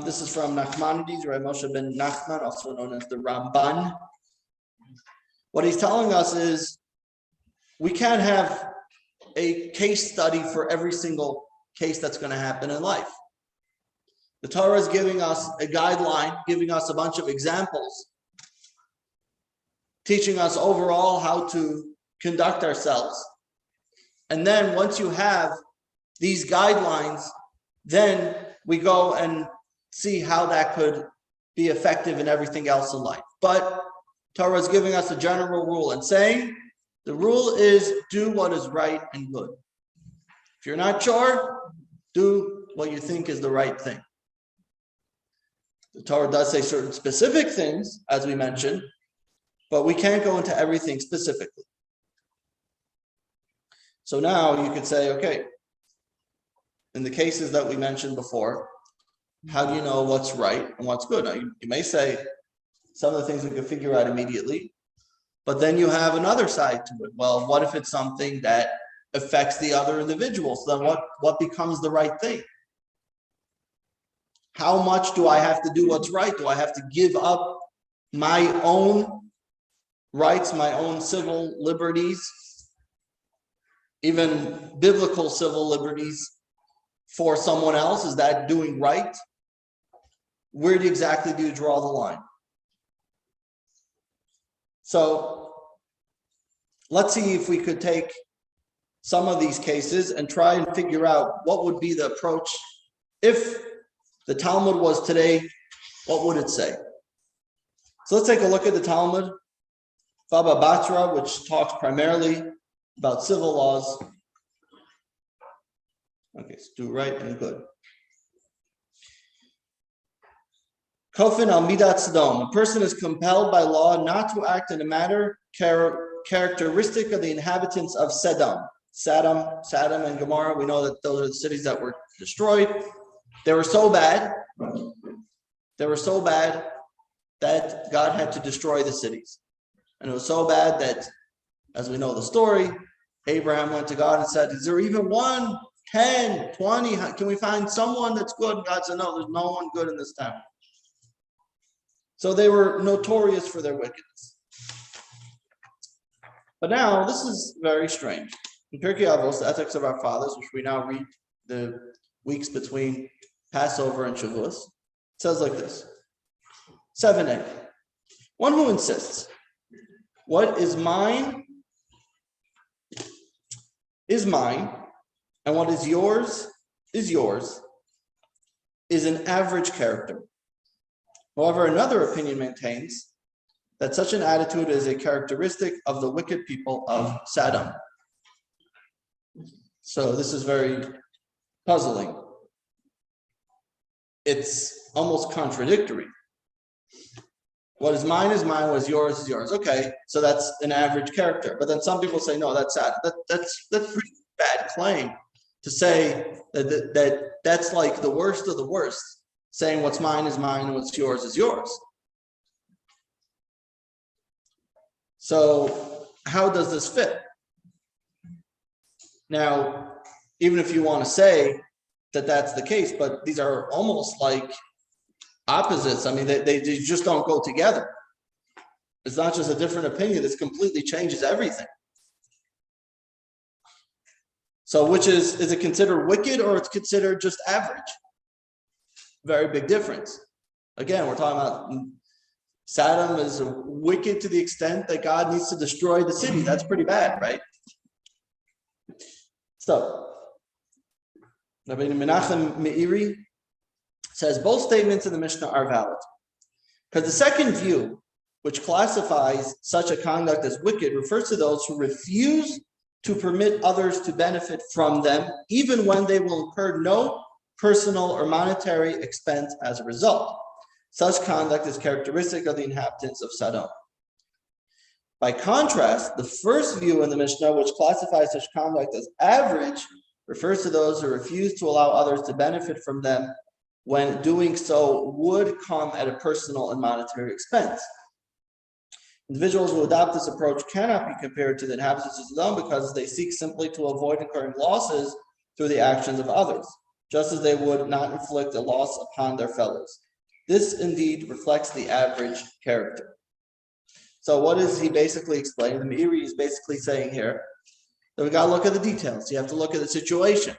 this is from Nachmanides, Rabbi Moshe ben Nachman, also known as the Ramban. What he's telling us is we can't have a case study for every single case that's going to happen in life. The Torah is giving us a guideline, giving us a bunch of examples, teaching us overall how to conduct ourselves. And then once you have these guidelines, then we go and see how that could be effective in everything else in life. But Torah is giving us a general rule and saying the rule is do what is right and good. If you're not sure, do what you think is the right thing. The Torah does say certain specific things, as we mentioned, but we can't go into everything specifically. So now you could say, okay, in the cases that we mentioned before, how do you know what's right and what's good? Now, you may say some of the things we can figure out immediately, but then you have another side to it. Well, what if it's something that affects the other individuals? Then what becomes the right thing? How much do I have to do what's right? Do I have to give up my own rights, my own civil liberties, even biblical civil liberties, for someone else? Is that doing right? Where exactly do you draw the line? So let's see if we could take some of these cases and try and figure out what would be the approach. If the Talmud was today, what would it say? So let's take a look at the Talmud, Baba Batra, which talks primarily about civil laws. Okay, so do right and good. Kofin al midat Sodom. A person is compelled by law not to act in a matter characteristic of the inhabitants of Sodom. Sodom and Gomorrah, we know that those are the cities that were destroyed. They were so bad that God had to destroy the cities. And it was so bad that, as we know the story, Abraham went to God and said, is there even 1, 10, 20? Can we find someone that's good? And God said, no, there's no one good in this town. So they were notorious for their wickedness. But now, this is very strange. In Pirkei Avos, the Ethics of Our Fathers, which we now read the weeks between Passover and Shavuos, it says like this. 7a. One who insists, what is mine, and what is yours, is an average character. However, another opinion maintains that such an attitude is a characteristic of the wicked people of Sodom. So this is very puzzling. It's almost contradictory. What is mine, what is yours, Okay, so that's an average character. But then some people say, no, that's sad. That's pretty bad claim to say that's like the worst of the worst, saying what's mine is mine and what's yours is yours. So how does this fit? Now, even if you want to say that that's the case, but these are almost like opposites. I mean, they just don't go together. It's not just a different opinion. This completely changes everything. So which is it considered wicked or it's considered just average? Very big difference. Again, we're talking about Sodom is wicked to the extent that God needs to destroy the city. That's pretty bad, right? So, Rabbi Menachem Meiri says both statements in the Mishnah are valid. Because the second view, which classifies such a conduct as wicked, refers to those who refuse to permit others to benefit from them, even when they will incur no personal or monetary expense as a result. Such conduct is characteristic of the inhabitants of Sodom. By contrast, the first view in the Mishnah, which classifies such conduct as average, refers to those who refuse to allow others to benefit from them when doing so would come at a personal and monetary expense. Individuals who adopt this approach cannot be compared to the inhabitants of Sodom because they seek simply to avoid incurring losses through the actions of others, just as they would not inflict a loss upon their fellows. This indeed reflects the average character. So what is he basically explaining? The Meiri is basically saying here that we got to look at the details. You have to look at the situation.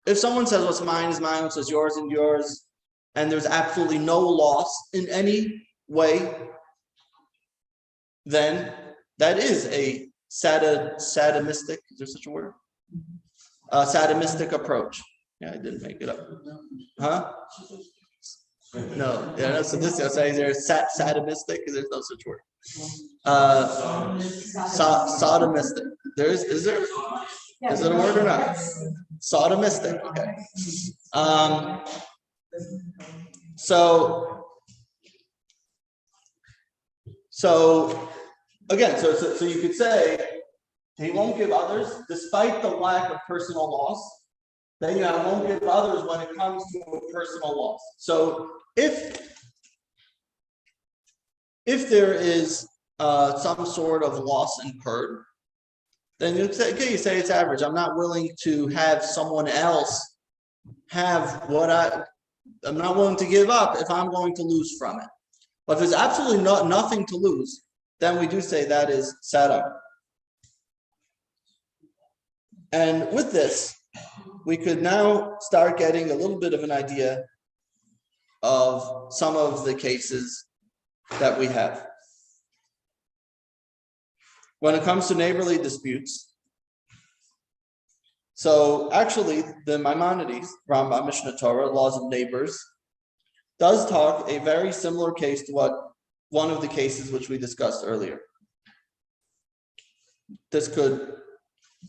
If someone says what's mine is mine, what's yours and yours, and there's absolutely no loss in any way, then that is a sadomistic, is there such a word? Sadomistic approach. Yeah, I didn't make it up. Huh? No, yeah, no, so this, I was saying there's sadomistic, there's no such word. Sodomistic. Is there? Is it a word or not? Sodomistic, okay. So again, so you could say he won't give others despite the lack of personal loss. Then you won't give others when it comes to a personal loss. So if there is some sort of loss incurred, then you say, okay, you say it's average. I'm not willing to have someone else have what I'm not willing to give up if I'm going to lose from it. But if there's absolutely nothing to lose, then we do say that is Sodom. And with this, we could now start getting a little bit of an idea of some of the cases that we have. when it comes to neighborly disputes. So actually, the Maimonides, Rambam Mishnah Torah, Laws of Neighbors, does talk a very similar case to what one of the cases which we discussed earlier. This could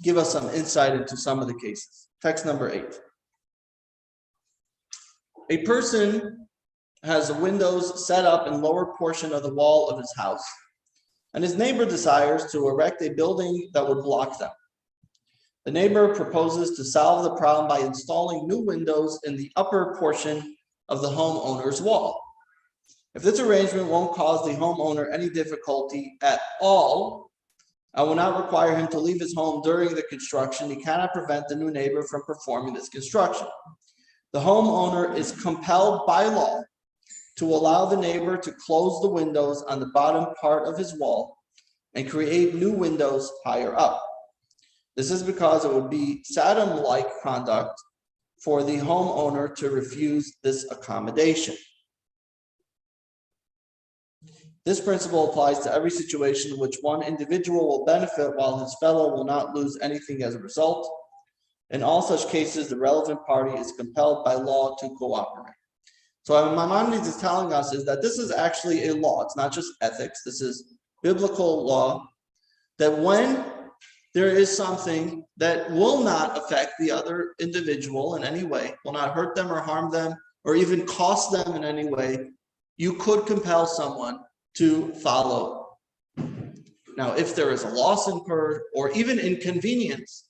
give us some insight into some of the cases. Text number 8. A person has the windows set up in lower portion of the wall of his house, and his neighbor desires to erect a building that would block them. The neighbor proposes to solve the problem by installing new windows in the upper portion of the homeowner's wall. If this arrangement won't cause the homeowner any difficulty at all, I will not require him to leave his home during the construction. He cannot prevent the new neighbor from performing this construction. The homeowner is compelled by law to allow the neighbor to close the windows on the bottom part of his wall and create new windows higher up. This is because it would be Sodom-like conduct for the homeowner to refuse this accommodation. This principle applies to every situation in which one individual will benefit while his fellow will not lose anything as a result. In all such cases, the relevant party is compelled by law to cooperate. So what Maimonides is telling us is that this is actually a law. It's not just ethics. This is biblical law, that when there is something that will not affect the other individual in any way, will not hurt them or harm them, or even cost them in any way, you could compel someone to follow. Now, if there is a loss incurred or even inconvenience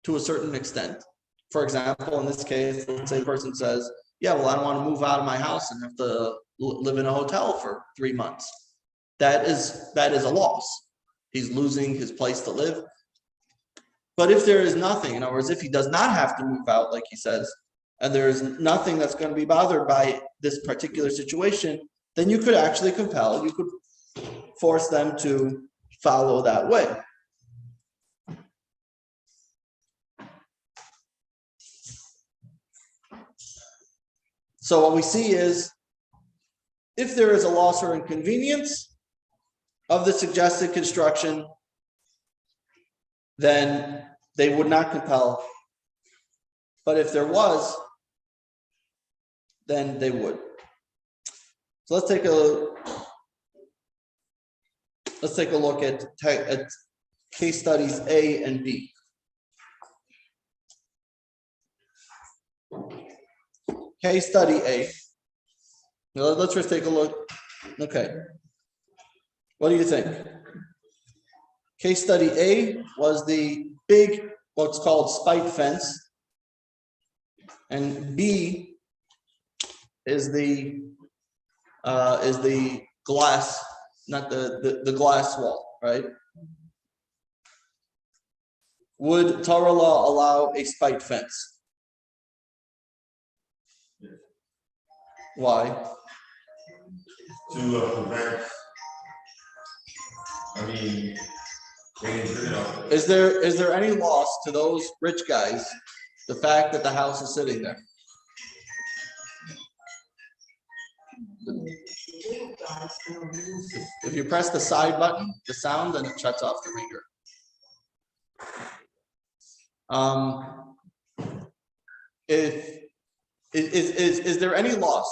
to a certain extent, for example, in this case, let's say the person says, yeah, well, I don't want to move out of my house and have to live in a hotel for 3 months. That is a loss. He's losing his place to live. But if there is nothing, in other words, if he does not have to move out, like he says, and there is nothing that's going to be bothered by this particular situation, then you could actually compel, you could force them to follow that way. So what we see is, if there is a loss or inconvenience of the suggested construction, then they would not compel. But if there was, then they would. So let's take a look at case studies A and B. Case study A. Now let's just take a look. Okay. What do you think? Case study A was the big, what's called spike fence, and B is the glass, not the glass wall, right? Would Torah law allow a spike fence? Why? To prevent, I mean, they, you know. Is there any loss to those rich guys, the fact that the house is sitting there? If you press the side button, the sound, then it shuts off the ringer. Is there any loss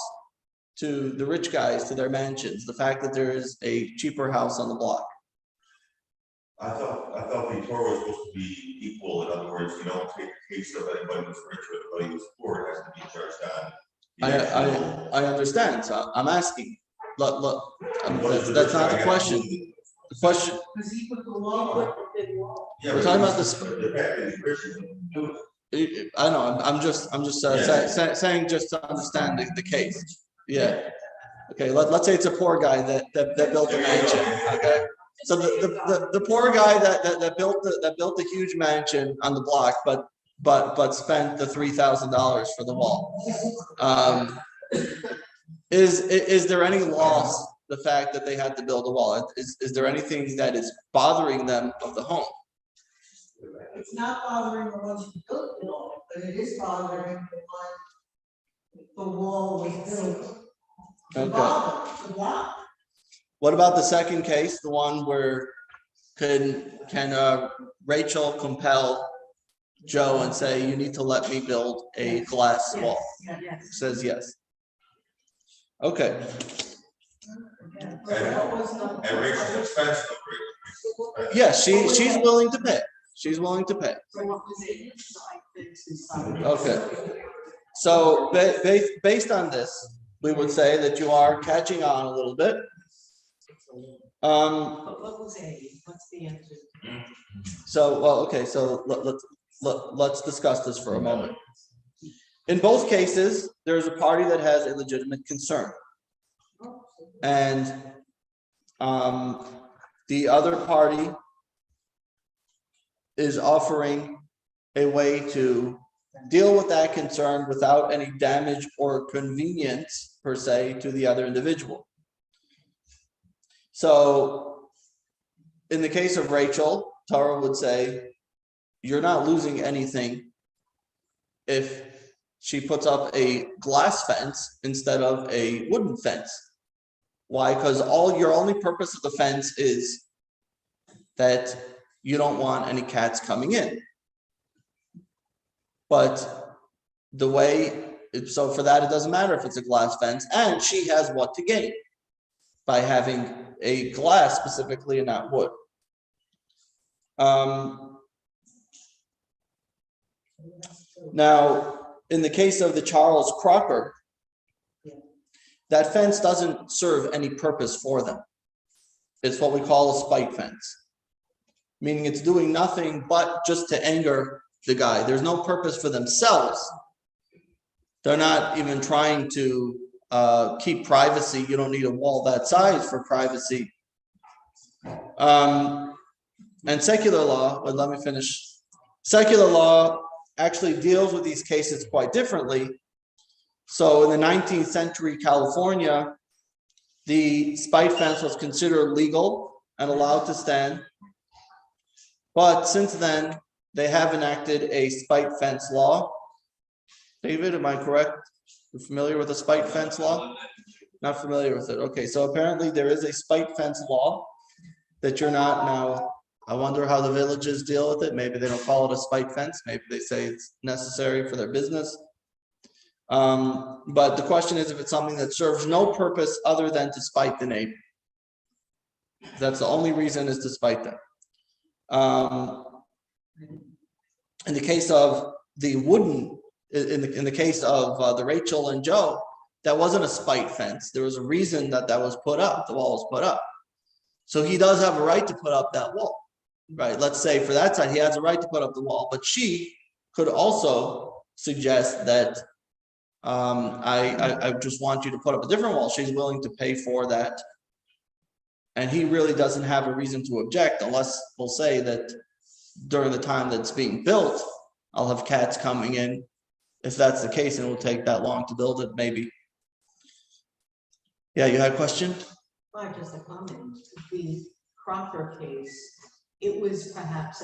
to the rich guys, to their mansions, the fact that there is a cheaper house on the block? I thought the Torah was supposed to be equal. In other words, you don't take a case of anybody who's rich or anybody who's poor. It has to be judged on. I understand. So I'm asking. Look, that's not the question. The question. Because he put the law, put the big law. Yeah, We're talking about this. The fact that he's rich doesn't do it. I know. I'm just saying just to understand the case. Yeah. Okay. Let's say it's a poor guy that built a mansion. Okay. So the poor guy that built a huge mansion on the block, but spent the $3,000 for the wall. Is there any loss the fact that they had to build a wall? Is there anything that is bothering them of the home? It's not bothering the ones who built the wall, but it is bothering the wall was built. The Okay. block. What about the second case, the one where can Rachel compel Joe and say, you need to let me build a glass wall? Yes. Says yes. Okay, And Rachel's expense, though, right? yeah, she's willing to pay. She's willing to pay. So what was it? Okay. So based on this, we would say that you are catching on a little bit. But what was A? What's the answer? So, well, okay, so let's discuss this for a moment. In both cases, there's a party that has a legitimate concern. And the other party is offering a way to deal with that concern without any damage or convenience per se to the other individual. So in the case of Rachel, Torah would say, you're not losing anything if she puts up a glass fence instead of a wooden fence. Why? Because your only purpose of the fence is that you don't want any cats coming in. But the way, so for that, it doesn't matter if it's a glass fence, and she has what to gain by having a glass specifically and not wood. Now, in the case of the Charles Crocker, that fence doesn't serve any purpose for them. It's what we call a spite fence, meaning it's doing nothing but just to anger the guy. There's no purpose for themselves. They're not even trying to keep privacy. You don't need a wall that size for privacy. And secular law, but let me finish. Secular law actually deals with these cases quite differently. So in the 19th century California, the spite fence was considered legal and allowed to stand. But since then, they have enacted a spite fence law. David, am I correct? You're familiar with the spite fence law? Not familiar with it. Okay, so apparently there is a spite fence law that you're not now. I wonder how the villages deal with it. Maybe they don't call it a spite fence. Maybe they say it's necessary for their business. But the question is if it's something that serves no purpose other than to spite the neighbor. That's the only reason, is to spite them. In the case of the wooden, in the case of the Rachel and Joe, that wasn't a spite fence. There was a reason that was put up. The wall was put up. So he does have a right to put up that wall, right? Let's say for that side, he has a right to put up the wall, but she could also suggest that I just want you to put up a different wall. She's willing to pay for that. And he really doesn't have a reason to object unless we'll say that during the time that's being built, I'll have cats coming in. If that's the case, and it will take that long to build it, maybe. Yeah, you had a question? Well, just a comment. The Crocker case, it was perhaps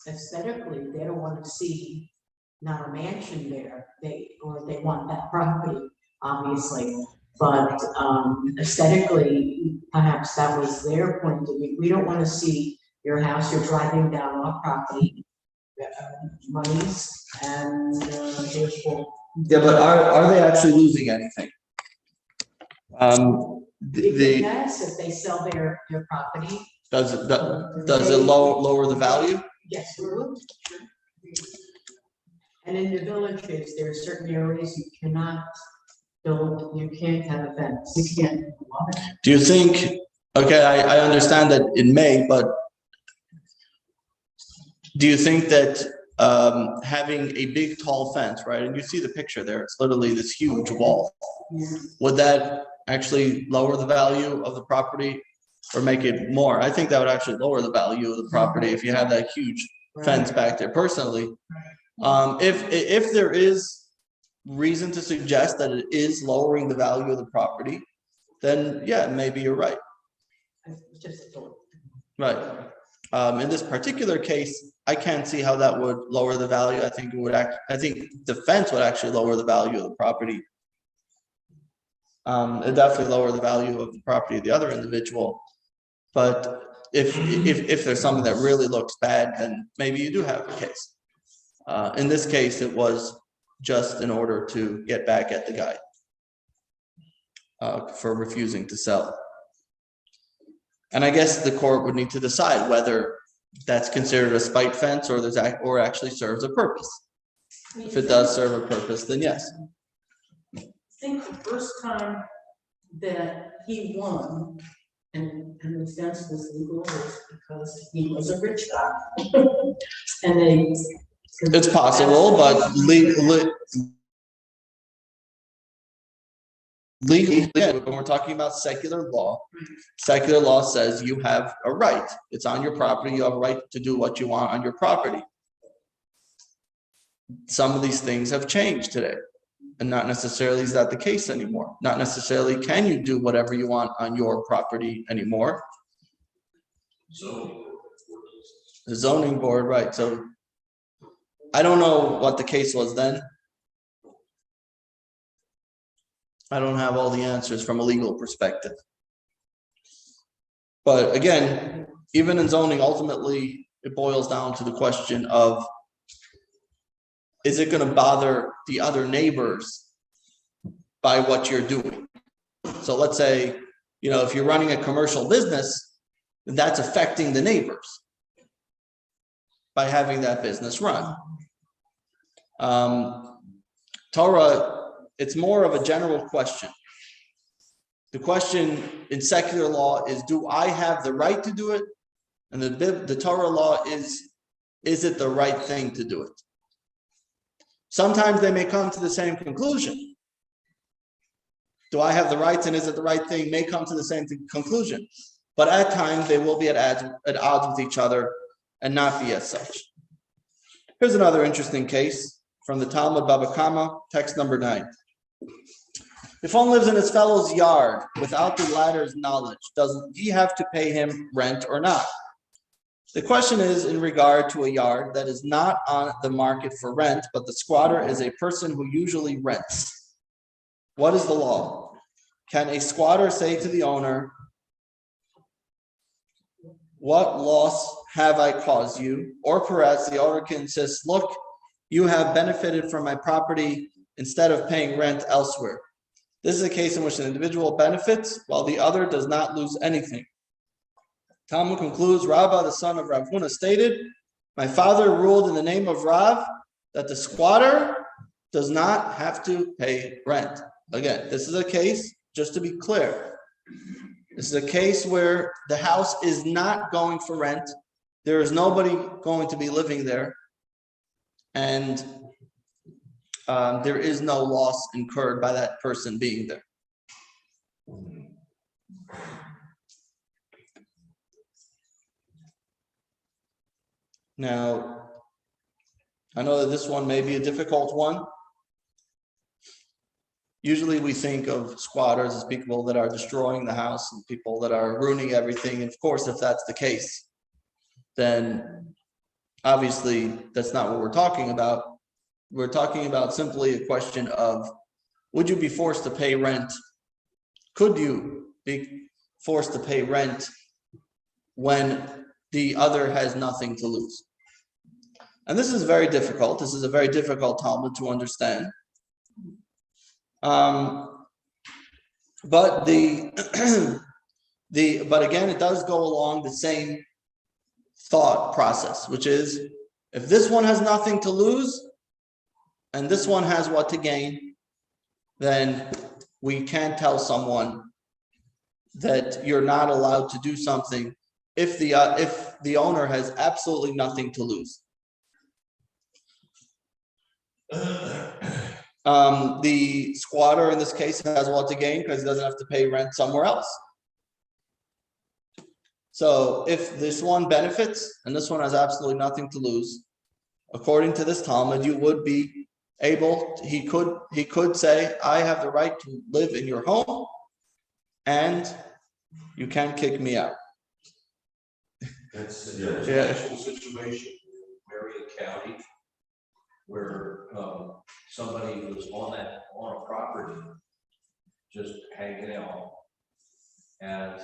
aesthetically, they don't want to see not a mansion there. They want that property, obviously. But aesthetically, perhaps that was their point of view. We don't want to see your house. You're driving down our property, monies, and therefore. Yeah, but are they actually losing anything? Yes, if they sell their property. Does it lower the value? Yes, it would. And in the villages, there are certain areas you cannot build, you can't have a fence. You can't. Do you think, okay, I understand that it may, but do you think that having a big tall fence, right, and you see the picture there, it's literally this huge wall, would that actually lower the value of the property or make it more? I think that would actually lower the value of the property if you have that huge fence back there personally. If there is reason to suggest that it is lowering the value of the property, then yeah, maybe you're right. Right. In this particular case, I can't see how that would lower the value. I think it would I think the fence would actually lower the value of the property. It definitely lower the value of the property of the other individual. But if there's something that really looks bad, then maybe you do have a case. In this case, it was just in order to get back at the guy for refusing to sell. And I guess the court would need to decide whether that's considered a spite fence or or actually serves a purpose. If it does serve a purpose, then yes. I think the first time that he won, and the fence was legal, was because he was a rich guy. And they. It's possible, but legally, when we're talking about secular law says you have a right. It's on your property. You have a right to do what you want on your property. Some of these things have changed today, and not necessarily is that the case anymore. Not necessarily can you do whatever you want on your property anymore. So The zoning board, right? So I don't know what the case was then. I don't have all the answers from a legal perspective. But again, even in zoning, ultimately, it boils down to the question of, is it going to bother the other neighbors by what you're doing? So let's say, if you're running a commercial business, that's affecting the neighbors by having that business run. Torah, it's more of a general question. The question in secular law is, do I have the right to do it? And the Torah law is it the right thing to do it? Sometimes they may come to the same conclusion. Do I have the rights and is it the right thing? May come to the same conclusion. But at times they will be at odds with each other and not be as such. Here's another interesting case from the Talmud Baba Kama, text number 9. If one lives in his fellow's yard without the latter's knowledge, does he have to pay him rent or not? The question is in regard to a yard that is not on the market for rent, but the squatter is a person who usually rents. What is the law? Can a squatter say to the owner, "What loss have I caused you?" Or perhaps the owner can insist, "Look, you have benefited from my property instead of paying rent elsewhere." This is a case in which an individual benefits while the other does not lose anything. Talmud concludes, Rabbah, the son of Rav Huna, stated, "My father ruled in the name of Rav that the squatter does not have to pay rent." Again, this is a case, just to be clear, this is a case where the house is not going for rent. There is nobody going to be living there. And there is no loss incurred by that person being there. Now, I know that this one may be a difficult one. Usually we think of squatters as people that are destroying the house and people that are ruining everything. And of course, if that's the case, then obviously that's not what we're talking about. We're talking about simply a question of, would you be forced to pay rent? Could you be forced to pay rent when the other has nothing to lose? And this is very difficult. This is a very difficult Talmud to understand. But but again, it does go along the same thought process, which is, if this one has nothing to lose and this one has what to gain, then we can't tell someone that you're not allowed to do something if the owner has absolutely nothing to lose. The squatter in this case has what to gain because he doesn't have to pay rent somewhere else. So if this one benefits and this one has absolutely nothing to lose, according to this Talmud, you would be able, he could say, I have the right to live in your home and you can't kick me out. That's a special situation in Marion County where somebody was on a property just hanging out, and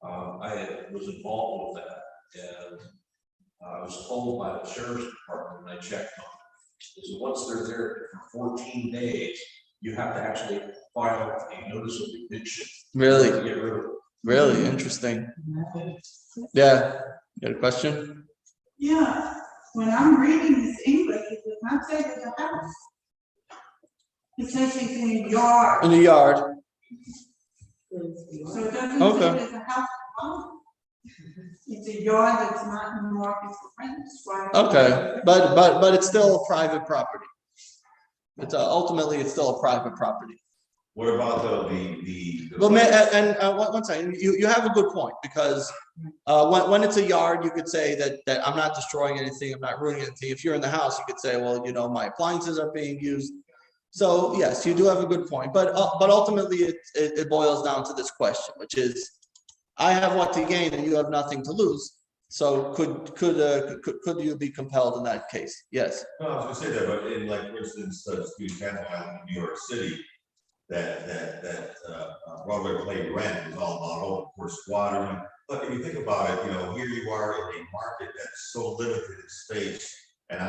was involved with that, and I was told by the sheriff's department, and I checked on it, is that once they're there for 14 days, you have to actually file a notice of eviction. Really? To get rid of it. Really interesting. Yeah, you got a question? Yeah, when I'm reading this English, it does not say there's a house. It says it's in a yard, In the yard. so it doesn't Okay. say there's a house. It's a yard that's not in the market for rent. That's why- Okay, but it's still private property. It's ultimately it's still a private property. What about the? Well, one second, you have a good point, because when it's a yard, you could say that I'm not destroying anything, I'm not ruining anything. If you're in the house, you could say, well, my appliances are being used. So yes, you do have a good point, but ultimately it boils down to this question, which is, I have what to gain and you have nothing to lose. So could you be compelled in that case? Yes. No, I was gonna say that, but in, like, for instance, Steve Cannon Island in New York City, that Broadway play rent is all about, of course, squatters. But if you think about it, here you are in a market that's so limited in space, and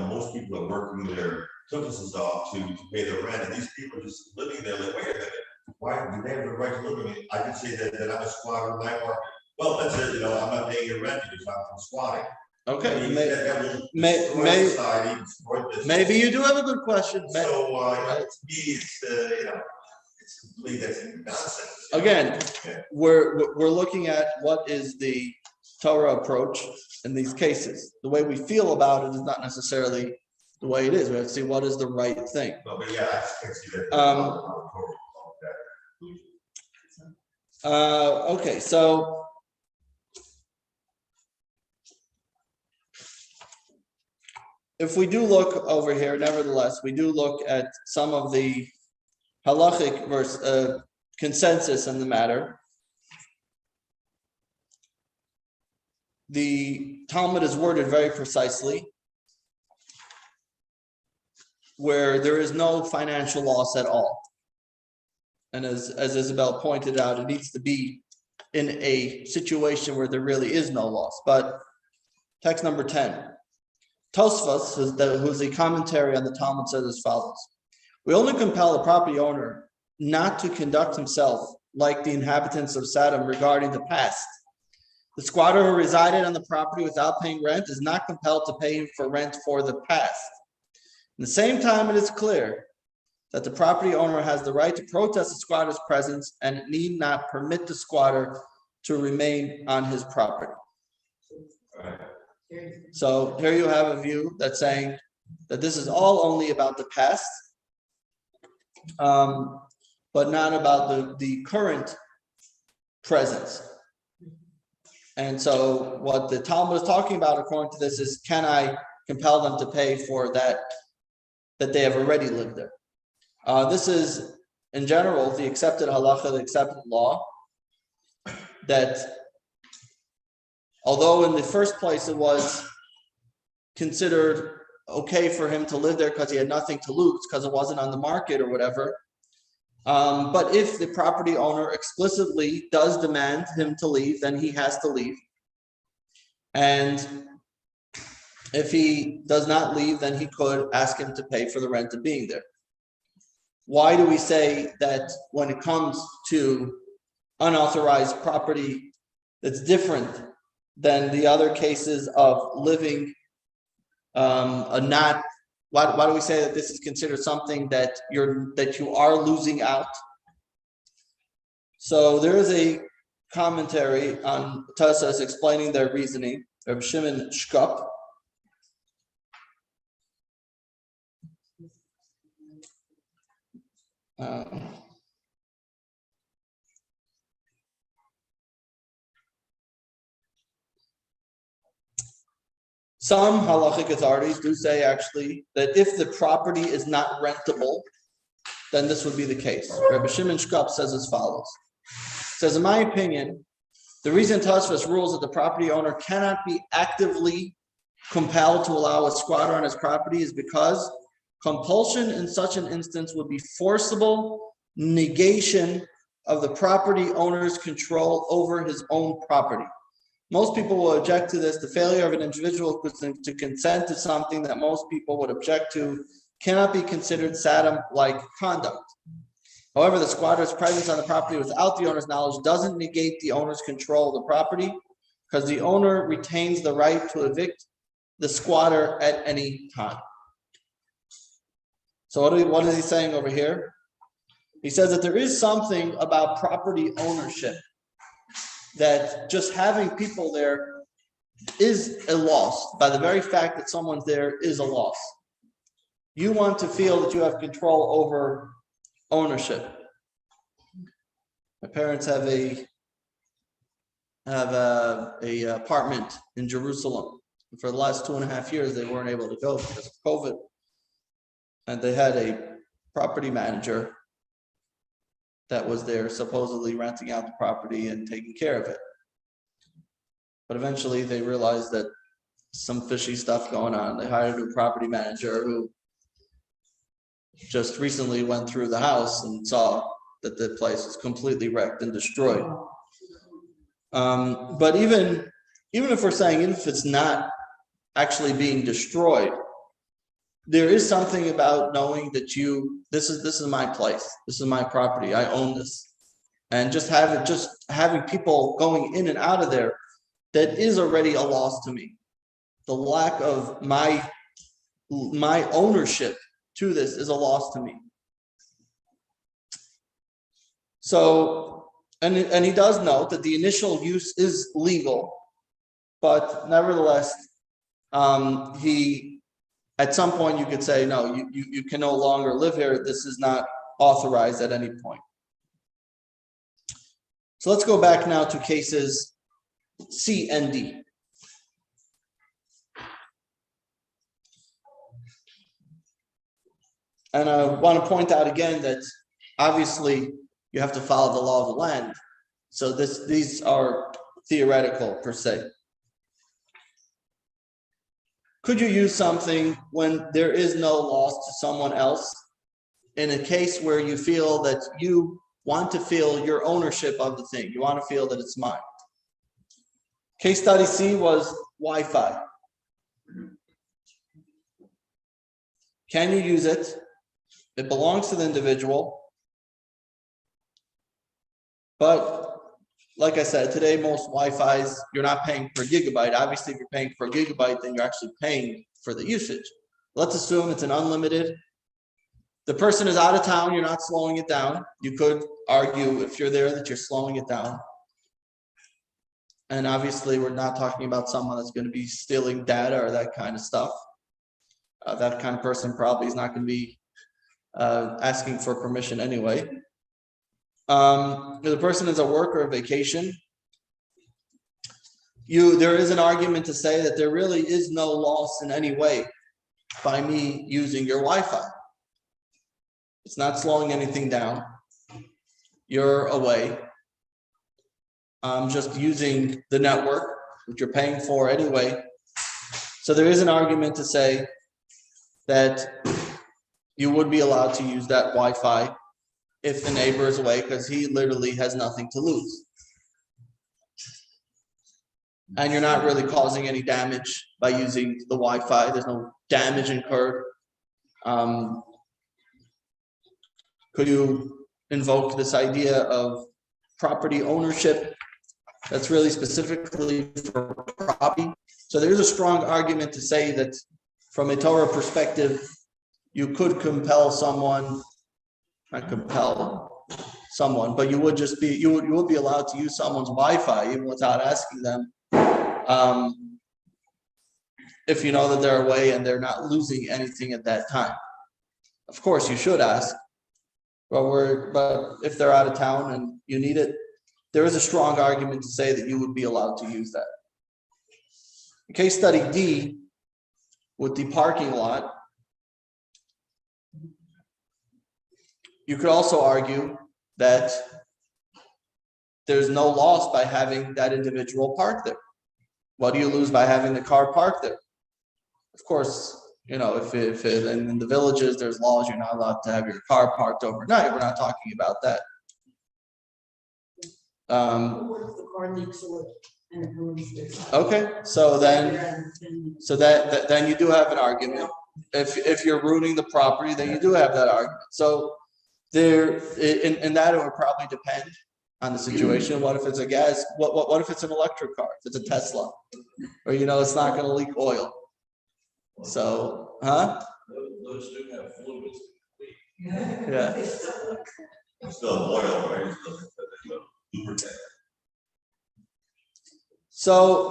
most people are working their tumpuses off to pay their rent, and these people are just living there, like, wait a minute, why do they have the right to live in it? I can say that I'm a squatter in my market. Well, that's it, I'm not paying your rent because I'm squatting. Okay, I mean, maybe you do have a good question. So, to me, it's complete, that's nonsense. Again, Yeah. we're looking at what is the Torah approach in these cases. The way we feel about it is not necessarily the way it is. We have to see what is the right thing. No, but yeah, I just can't see that. Okay, so if we do look over here, nevertheless, we do look at some of the halachic verse consensus in the matter. The Talmud is worded very precisely, where there is no financial loss at all. And as Isabel pointed out, it needs to be in a situation where there really is no loss. But text number 10. Tosfos, who's a commentary on the Talmud, says as follows: we only compel the property owner not to conduct himself like the inhabitants of Sodom regarding the past. The squatter who resided on the property without paying rent is not compelled to pay him for rent for the past. At the same time, it is clear that the property owner has the right to protest the squatter's presence and need not permit the squatter to remain on his property. So here you have a view that's saying that this is all only about the past, but not about the current presence. And so what the Talmud is talking about, according to this, is, can I compel them to pay for that they have already lived there? This is, in general, the accepted halacha, the accepted law, that although in the first place it was considered okay for him to live there because he had nothing to lose, because it wasn't on the market or whatever, but if the property owner explicitly does demand him to leave, then he has to leave. And if he does not leave, then he could ask him to pay for the rent of being there. Why do we say that when it comes to unauthorized property that's different than the other cases of living why do we say that this is considered something that you are losing out? So there is a commentary on Tosfos explaining their reasoning. Reb Shimon Shkop. Some halachic authorities do say actually that if the property is not rentable, then this would be the case. Rabbi Shimon Shkop says as follows. Says, in my opinion, the reason Tosfos rules that the property owner cannot be actively compelled to allow a squatter on his property is because compulsion in such an instance would be forcible negation of the property owner's control over his own property. Most people will object to this. The failure of an individual to consent to something that most people would object to cannot be considered Saddam-like conduct. However, the squatter's presence on the property without the owner's knowledge doesn't negate the owner's control of the property, because the owner retains the right to evict the squatter at any time. So what is he saying over here? He says that there is something about property ownership that just having people there is a loss. By the very fact that someone's there is a loss. You want to feel that you have control over ownership. My parents have a apartment in Jerusalem. For the last 2.5 years, they weren't able to go because of COVID. And they had a property manager that was there supposedly renting out the property and taking care of it. But eventually they realized that some fishy stuff going on. They hired a new property manager who just recently went through the house and saw that the place was completely wrecked and destroyed. But even if we're saying, even if it's not actually being destroyed, there is something about knowing that this is my place, this is my property, I own this, and just having people going in and out of there, that is already a loss to me. The lack of my ownership to this is a loss to me. So, and he does note that the initial use is legal, but nevertheless, at some point you could say, no, you can no longer live here. This is not authorized at any point. So let's go back now to cases C and D. And I want to point out again that obviously you have to follow the law of the land. So these are theoretical per se. Could you use something when there is no loss to someone else in a case where you feel that you want to feel your ownership of the thing? You want to feel that it's mine. Case study C was Wi-Fi. Can you use it? It belongs to the individual. But like I said, today, most Wi-Fis, you're not paying per gigabyte. Obviously, if you're paying per gigabyte, then you're actually paying for the usage. Let's assume it's an unlimited. The person is out of town, you're not slowing it down. You could argue if you're there that you're slowing it down. And obviously, we're not talking about someone that's going to be stealing data or that kind of stuff. That kind of person probably is not going to be asking for permission anyway. If the person is at work or vacation, there is an argument to say that there really is no loss in any way by me using your Wi-Fi. It's not slowing anything down. You're away. I'm just using the network, which you're paying for anyway. So there is an argument to say that you would be allowed to use that Wi-Fi if the neighbor is away, because he literally has nothing to lose. And you're not really causing any damage by using the Wi-Fi. There's no damage incurred. Could you invoke this idea of property ownership that's really specifically for property? So there's a strong argument to say that from a Torah perspective, you could compel someone, not compel someone, but you would be allowed to use someone's Wi-Fi even without asking them, if you know that they're away and they're not losing anything at that time. Of course, you should ask, but if they're out of town and you need it, there is a strong argument to say that you would be allowed to use that. In case study D, with the parking lot, you could also argue that there's no loss by having that individual parked there. What do you lose by having the car parked there? Of course, if in the villages, there's laws, you're not allowed to have your car parked overnight. We're not talking about that. What if the car leaks oil and it ruins their side? Okay, so then, then you do have an argument. If you're ruining the property, then you do have that argument. So there, in that, it would probably depend on the situation. What if it's a gas, what if it's an electric car, if it's a Tesla? Or, it's not gonna leak oil. So, huh? Those do have fluids. Yeah. It's still oil, right? It's still lubricant. So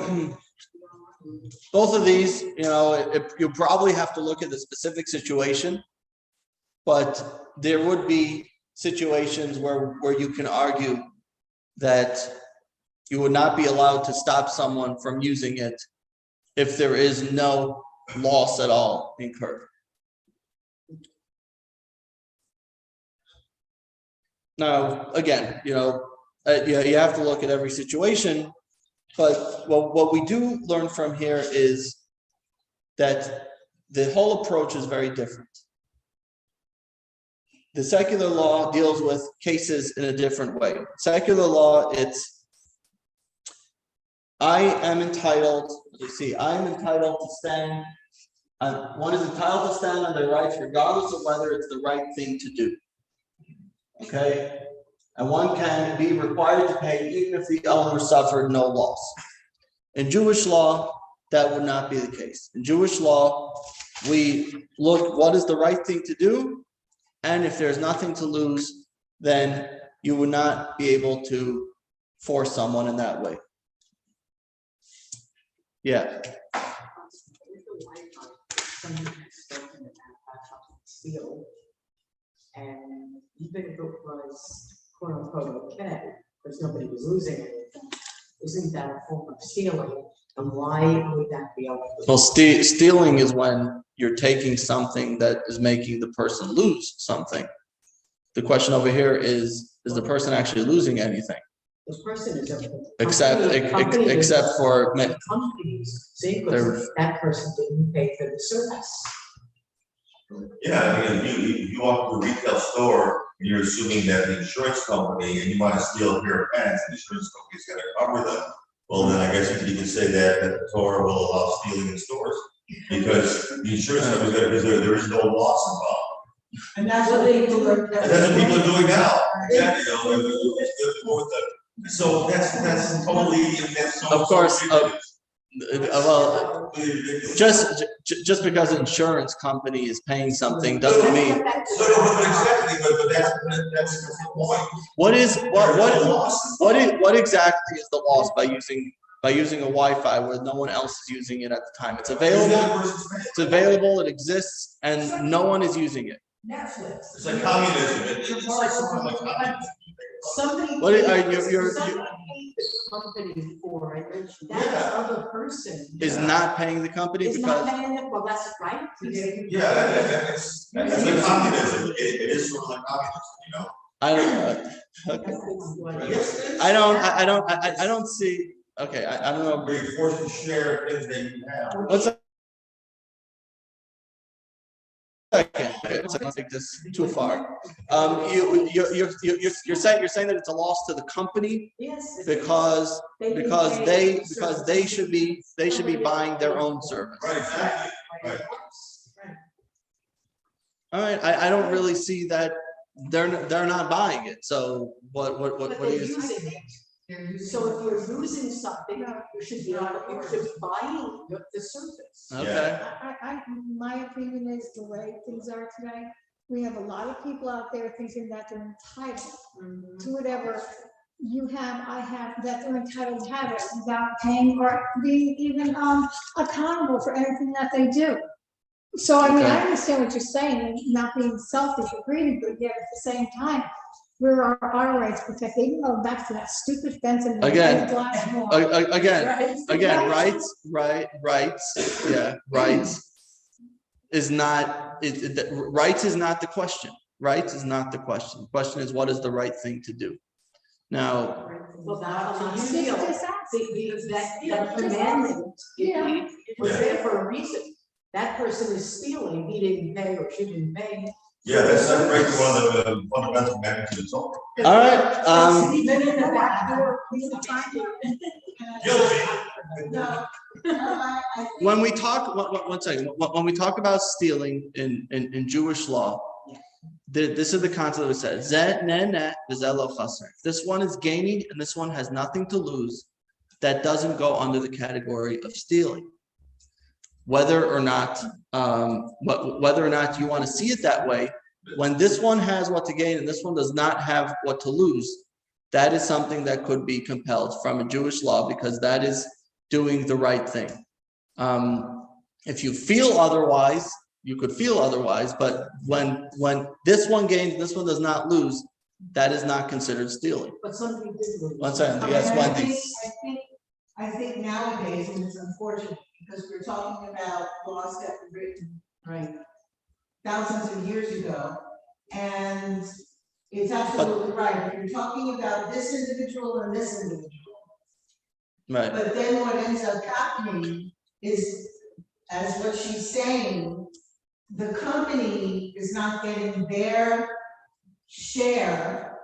both of these, you probably have to look at the specific situation, but there would be situations where you can argue that you would not be allowed to stop someone from using it if there is no loss at all incurred. Now, again, you have to look at every situation, but what we do learn from here is that the whole approach is very different. The secular law deals with cases in a different way. Secular law, I am entitled to stand, one is entitled to stand on their rights regardless of whether it's the right thing to do. Okay, and one can be required to pay even if the owner suffered no loss. In Jewish law, that would not be the case. In Jewish law, we look what is the right thing to do, and if there's nothing to lose, then you would not be able to force someone in that way. Yeah. And even if it was quote unquote okay, because nobody was losing anything, isn't that a form of stealing? And why would that be okay? Well, stealing is when you're taking something that is making the person lose something. The question over here is the person actually losing anything? The person is Except for companies, see, because that person didn't pay for the service. Yeah, I mean, you walk to a retail store and you're assuming that the insurance company, and you want to steal a pair of pants, and the insurance company's gonna cover them. Well, then I guess you can say that the Torah will allow stealing in stores, because the insurance company's gonna, because there is no loss involved. And that's what they do. And that's what people are doing now. Exactly, so that's totally, that's so. Of course, ridiculous. well, just because an insurance company is paying something doesn't mean. Exactly, but that's the point. What exactly is the loss by using a Wi-Fi where no one else is using it at the time? It's available, it exists, and no one is using it. Netflix. It's like communism. It's like something like communism. Somebody. What are you? Somebody paid the company for it. That other person Is not paying the company is because. not paying it. Well, that's right. Yeah, it's like communism. It is sort of like communism, I don't see. Okay, I don't know. Where you're forced to share things that you have. Let's. Okay, let's not take this too far. You're saying that it's a loss to the company Yes. because they should be buying their own service. Right, exactly. Right. All right, I don't really see that they're not buying it. So what do you? Using it. So if you're using something, you should be buying the service. Okay. My opinion is the way things are today, we have a lot of people out there thinking that they're entitled to whatever you have, I have, that they're entitled to have it without paying or being even accountable for anything that they do. So I mean, I understand what you're saying, and not being selfish or greedy, but yet at the same time, where are our rights protected? Even go back to that stupid fence and the glass wall. Rights is not, rights is not the question. Rights is not the question. The question is, what is the right thing to do? Now, Well, that's how you Just feel. ask. That commandment Yeah. was there for a reason. That person is stealing, he didn't pay or she didn't pay. Yeah, that's not breaking one of the fundamental magnitudes. All right, Even in the back door, please find it. Guilty. No, I think. when we talk, one second, when we talk about stealing in Jewish law, this is the concept that it says, "Zeh neh v'zeh lo chaser." This one is gaining and this one has nothing to lose. That doesn't go under the category of stealing. Whether or not you want to see it that way, when this one has what to gain and this one does not have what to lose, that is something that could be compelled from a Jewish law because that is doing the right thing. If you feel otherwise, you could feel otherwise, but when this one gains, this one does not lose, that is not considered stealing. But somebody did lose. One second, yes, And Wendy. I think nowadays, and it's unfortunate, because we're talking about laws that were written Right. thousands of years ago. And it's absolutely right, if you're talking about this individual and this individual. Right. But then what ends up happening is, as what she's saying, the company is not getting their share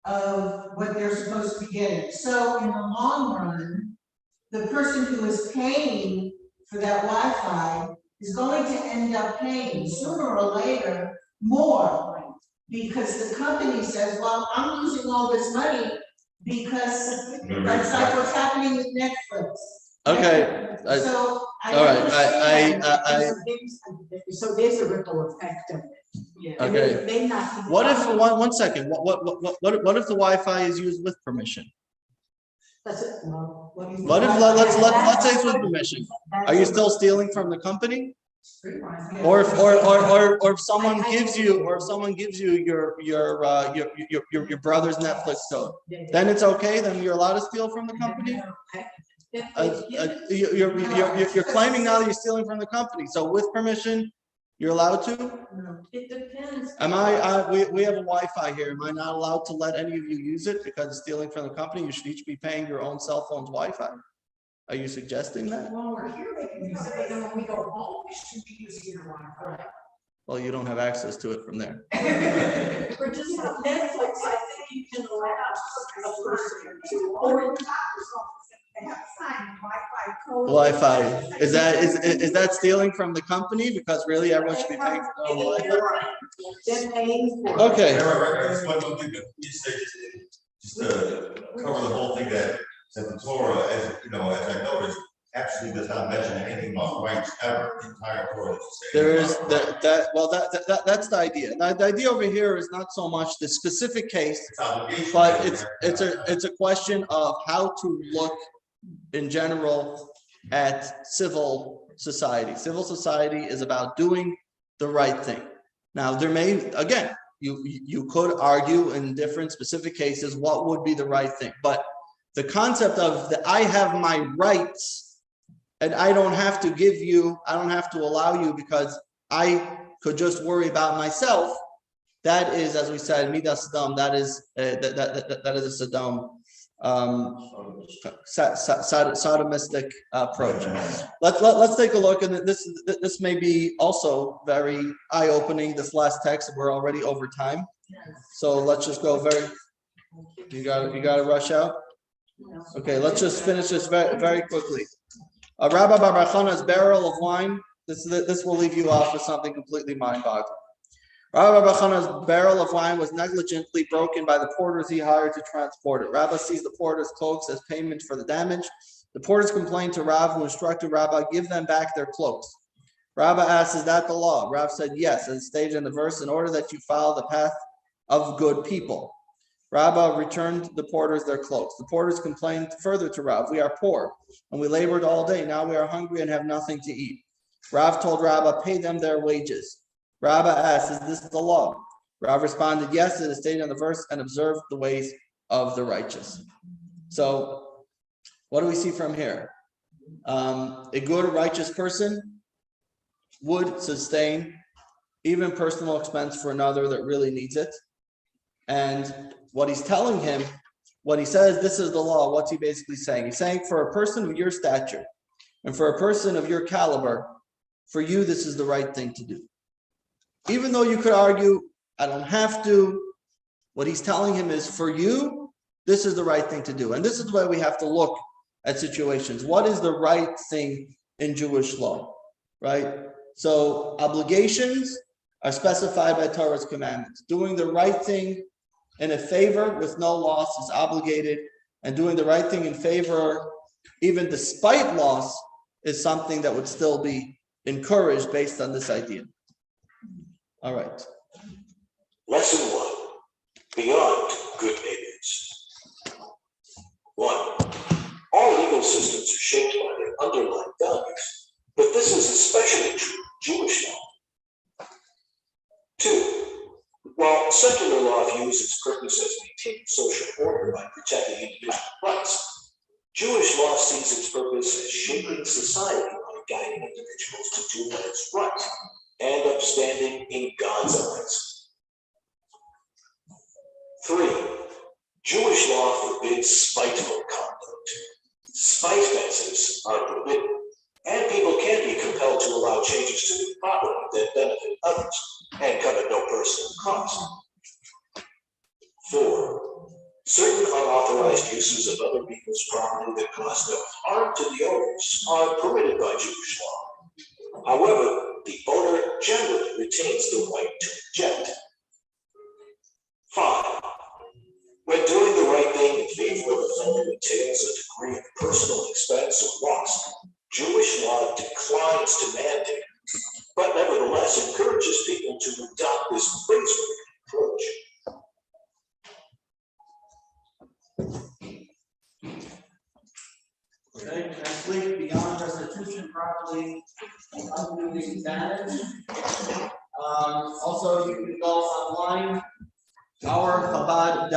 of what they're supposed to be getting. So in the long run, the person who is paying for that Wi-Fi is going to end up paying sooner or later more. Because the company says, well, I'm losing all this money because that's like what's happening with Netflix. Okay. So I all right, understand. So there's a ripple effect of it. Yeah. And Okay. it may not be- What if one second? What if the Wi-Fi is used with permission? That's it. Well, What if let's say it's with permission? Are you still stealing from the company? Or if someone gives you your brother's Netflix code, then it's okay. Then you're allowed to steal from the company. You're claiming now that you're stealing from the company. So with permission, you're allowed to. It depends. We have a Wi-Fi here. Am I not allowed to let any of you use it because it's stealing from the company? You should each be paying your own cell phone's Wi-Fi. Are you suggesting that? Well, we're here, we can use it, but then when we go home, we should be using your Wi-Fi. Well, you don't have access to it from there. For just on Netflix, I think you can allow a person to, or Wi-Fi, is that stealing from the company? Because really everyone should be paying for their own Wi-Fi. they're paying for it. Okay, That's one thing that you say, just to cover the whole thing that the Torah, as you know, as I noticed, actually does not mention anything about rights ever. The entire Torah is saying there is about that's the idea. The idea over here is not so much the specific case, it's obligation, but it's a question of how to look in general at civil society. Civil society is about doing the right thing. Now, there may, again, you could argue in different specific cases what would be the right thing, but the concept of that I have my rights and I don't have to allow you because I could just worry about myself. That is, as we said, midas Sodom. That is that is a Sodom sodomistic approach. Let's take a look, and this may be also very eye-opening. This last text, we're already over time, so let's just go very. You got to rush out. Okay, let's just finish this very quickly. Rabbi Bar Chana's barrel of wine. This will leave you off with something completely mind-boggling. Rabbi Bar Chana's barrel of wine was negligently broken by the porters he hired to transport it. Rabbi seized the porters' cloaks as payment for the damage. The porters complained to Rav, who instructed Rabbi, give them back their cloaks. Rabbi asked, is that the law? Rav said, yes, as stated in the verse, in order that you follow the path of good people. Rabbi returned the porters their cloaks. The porters complained further to Rav, we are poor, and we labored all day. Now we are hungry and have nothing to eat. Rav told Rabbi, pay them their wages. Rabbi asked, is this the law? Rav responded, yes, it is stated in the verse, and observe the ways of the righteous. So, what do we see from here? A good, righteous person would sustain even personal expense for another that really needs it. And what he's telling him, what he says, this is the law, what's he basically saying? He's saying for a person of your stature and for a person of your caliber, for you, this is the right thing to do. even though you could argue, I don't have to, what he's telling him is, for you, this is the right thing to do. And this is why we have to look at situations. What is the right thing in Jewish law, right? So obligations are specified by Torah's commandments. Doing the right thing in a favor with no loss is obligated, and doing the right thing in favor, even despite loss, is something that would still be encouraged based on this idea. All right. Lesson 1, Beyond Good Neighbors. 1, all legal systems are shaped by their underlying values, but this is especially true of Jewish law. 2, while secular law views its purpose as maintaining social order by protecting individual rights, Jewish law sees its purpose as shaping society by guiding individuals to do what is right and upstanding in God's eyes. 3, Jewish law forbids spiteful conduct. Spite fences are forbidden, and people can be compelled to allow changes to the property that benefit others and come at no personal cost. 4, certain unauthorized uses of other people's property that cause no harm to the owners are permitted by Jewish law. However, the owner generally retains the right to reject. 5, when doing the right thing in favor of the owner entails a degree of personal expense or loss, Jewish law declines to mandate, but nevertheless encourages people to adopt this praiseworthy approach. Okay, next week, beyond restitution properly unduly damaged. Also, you can go online, not our Chabad,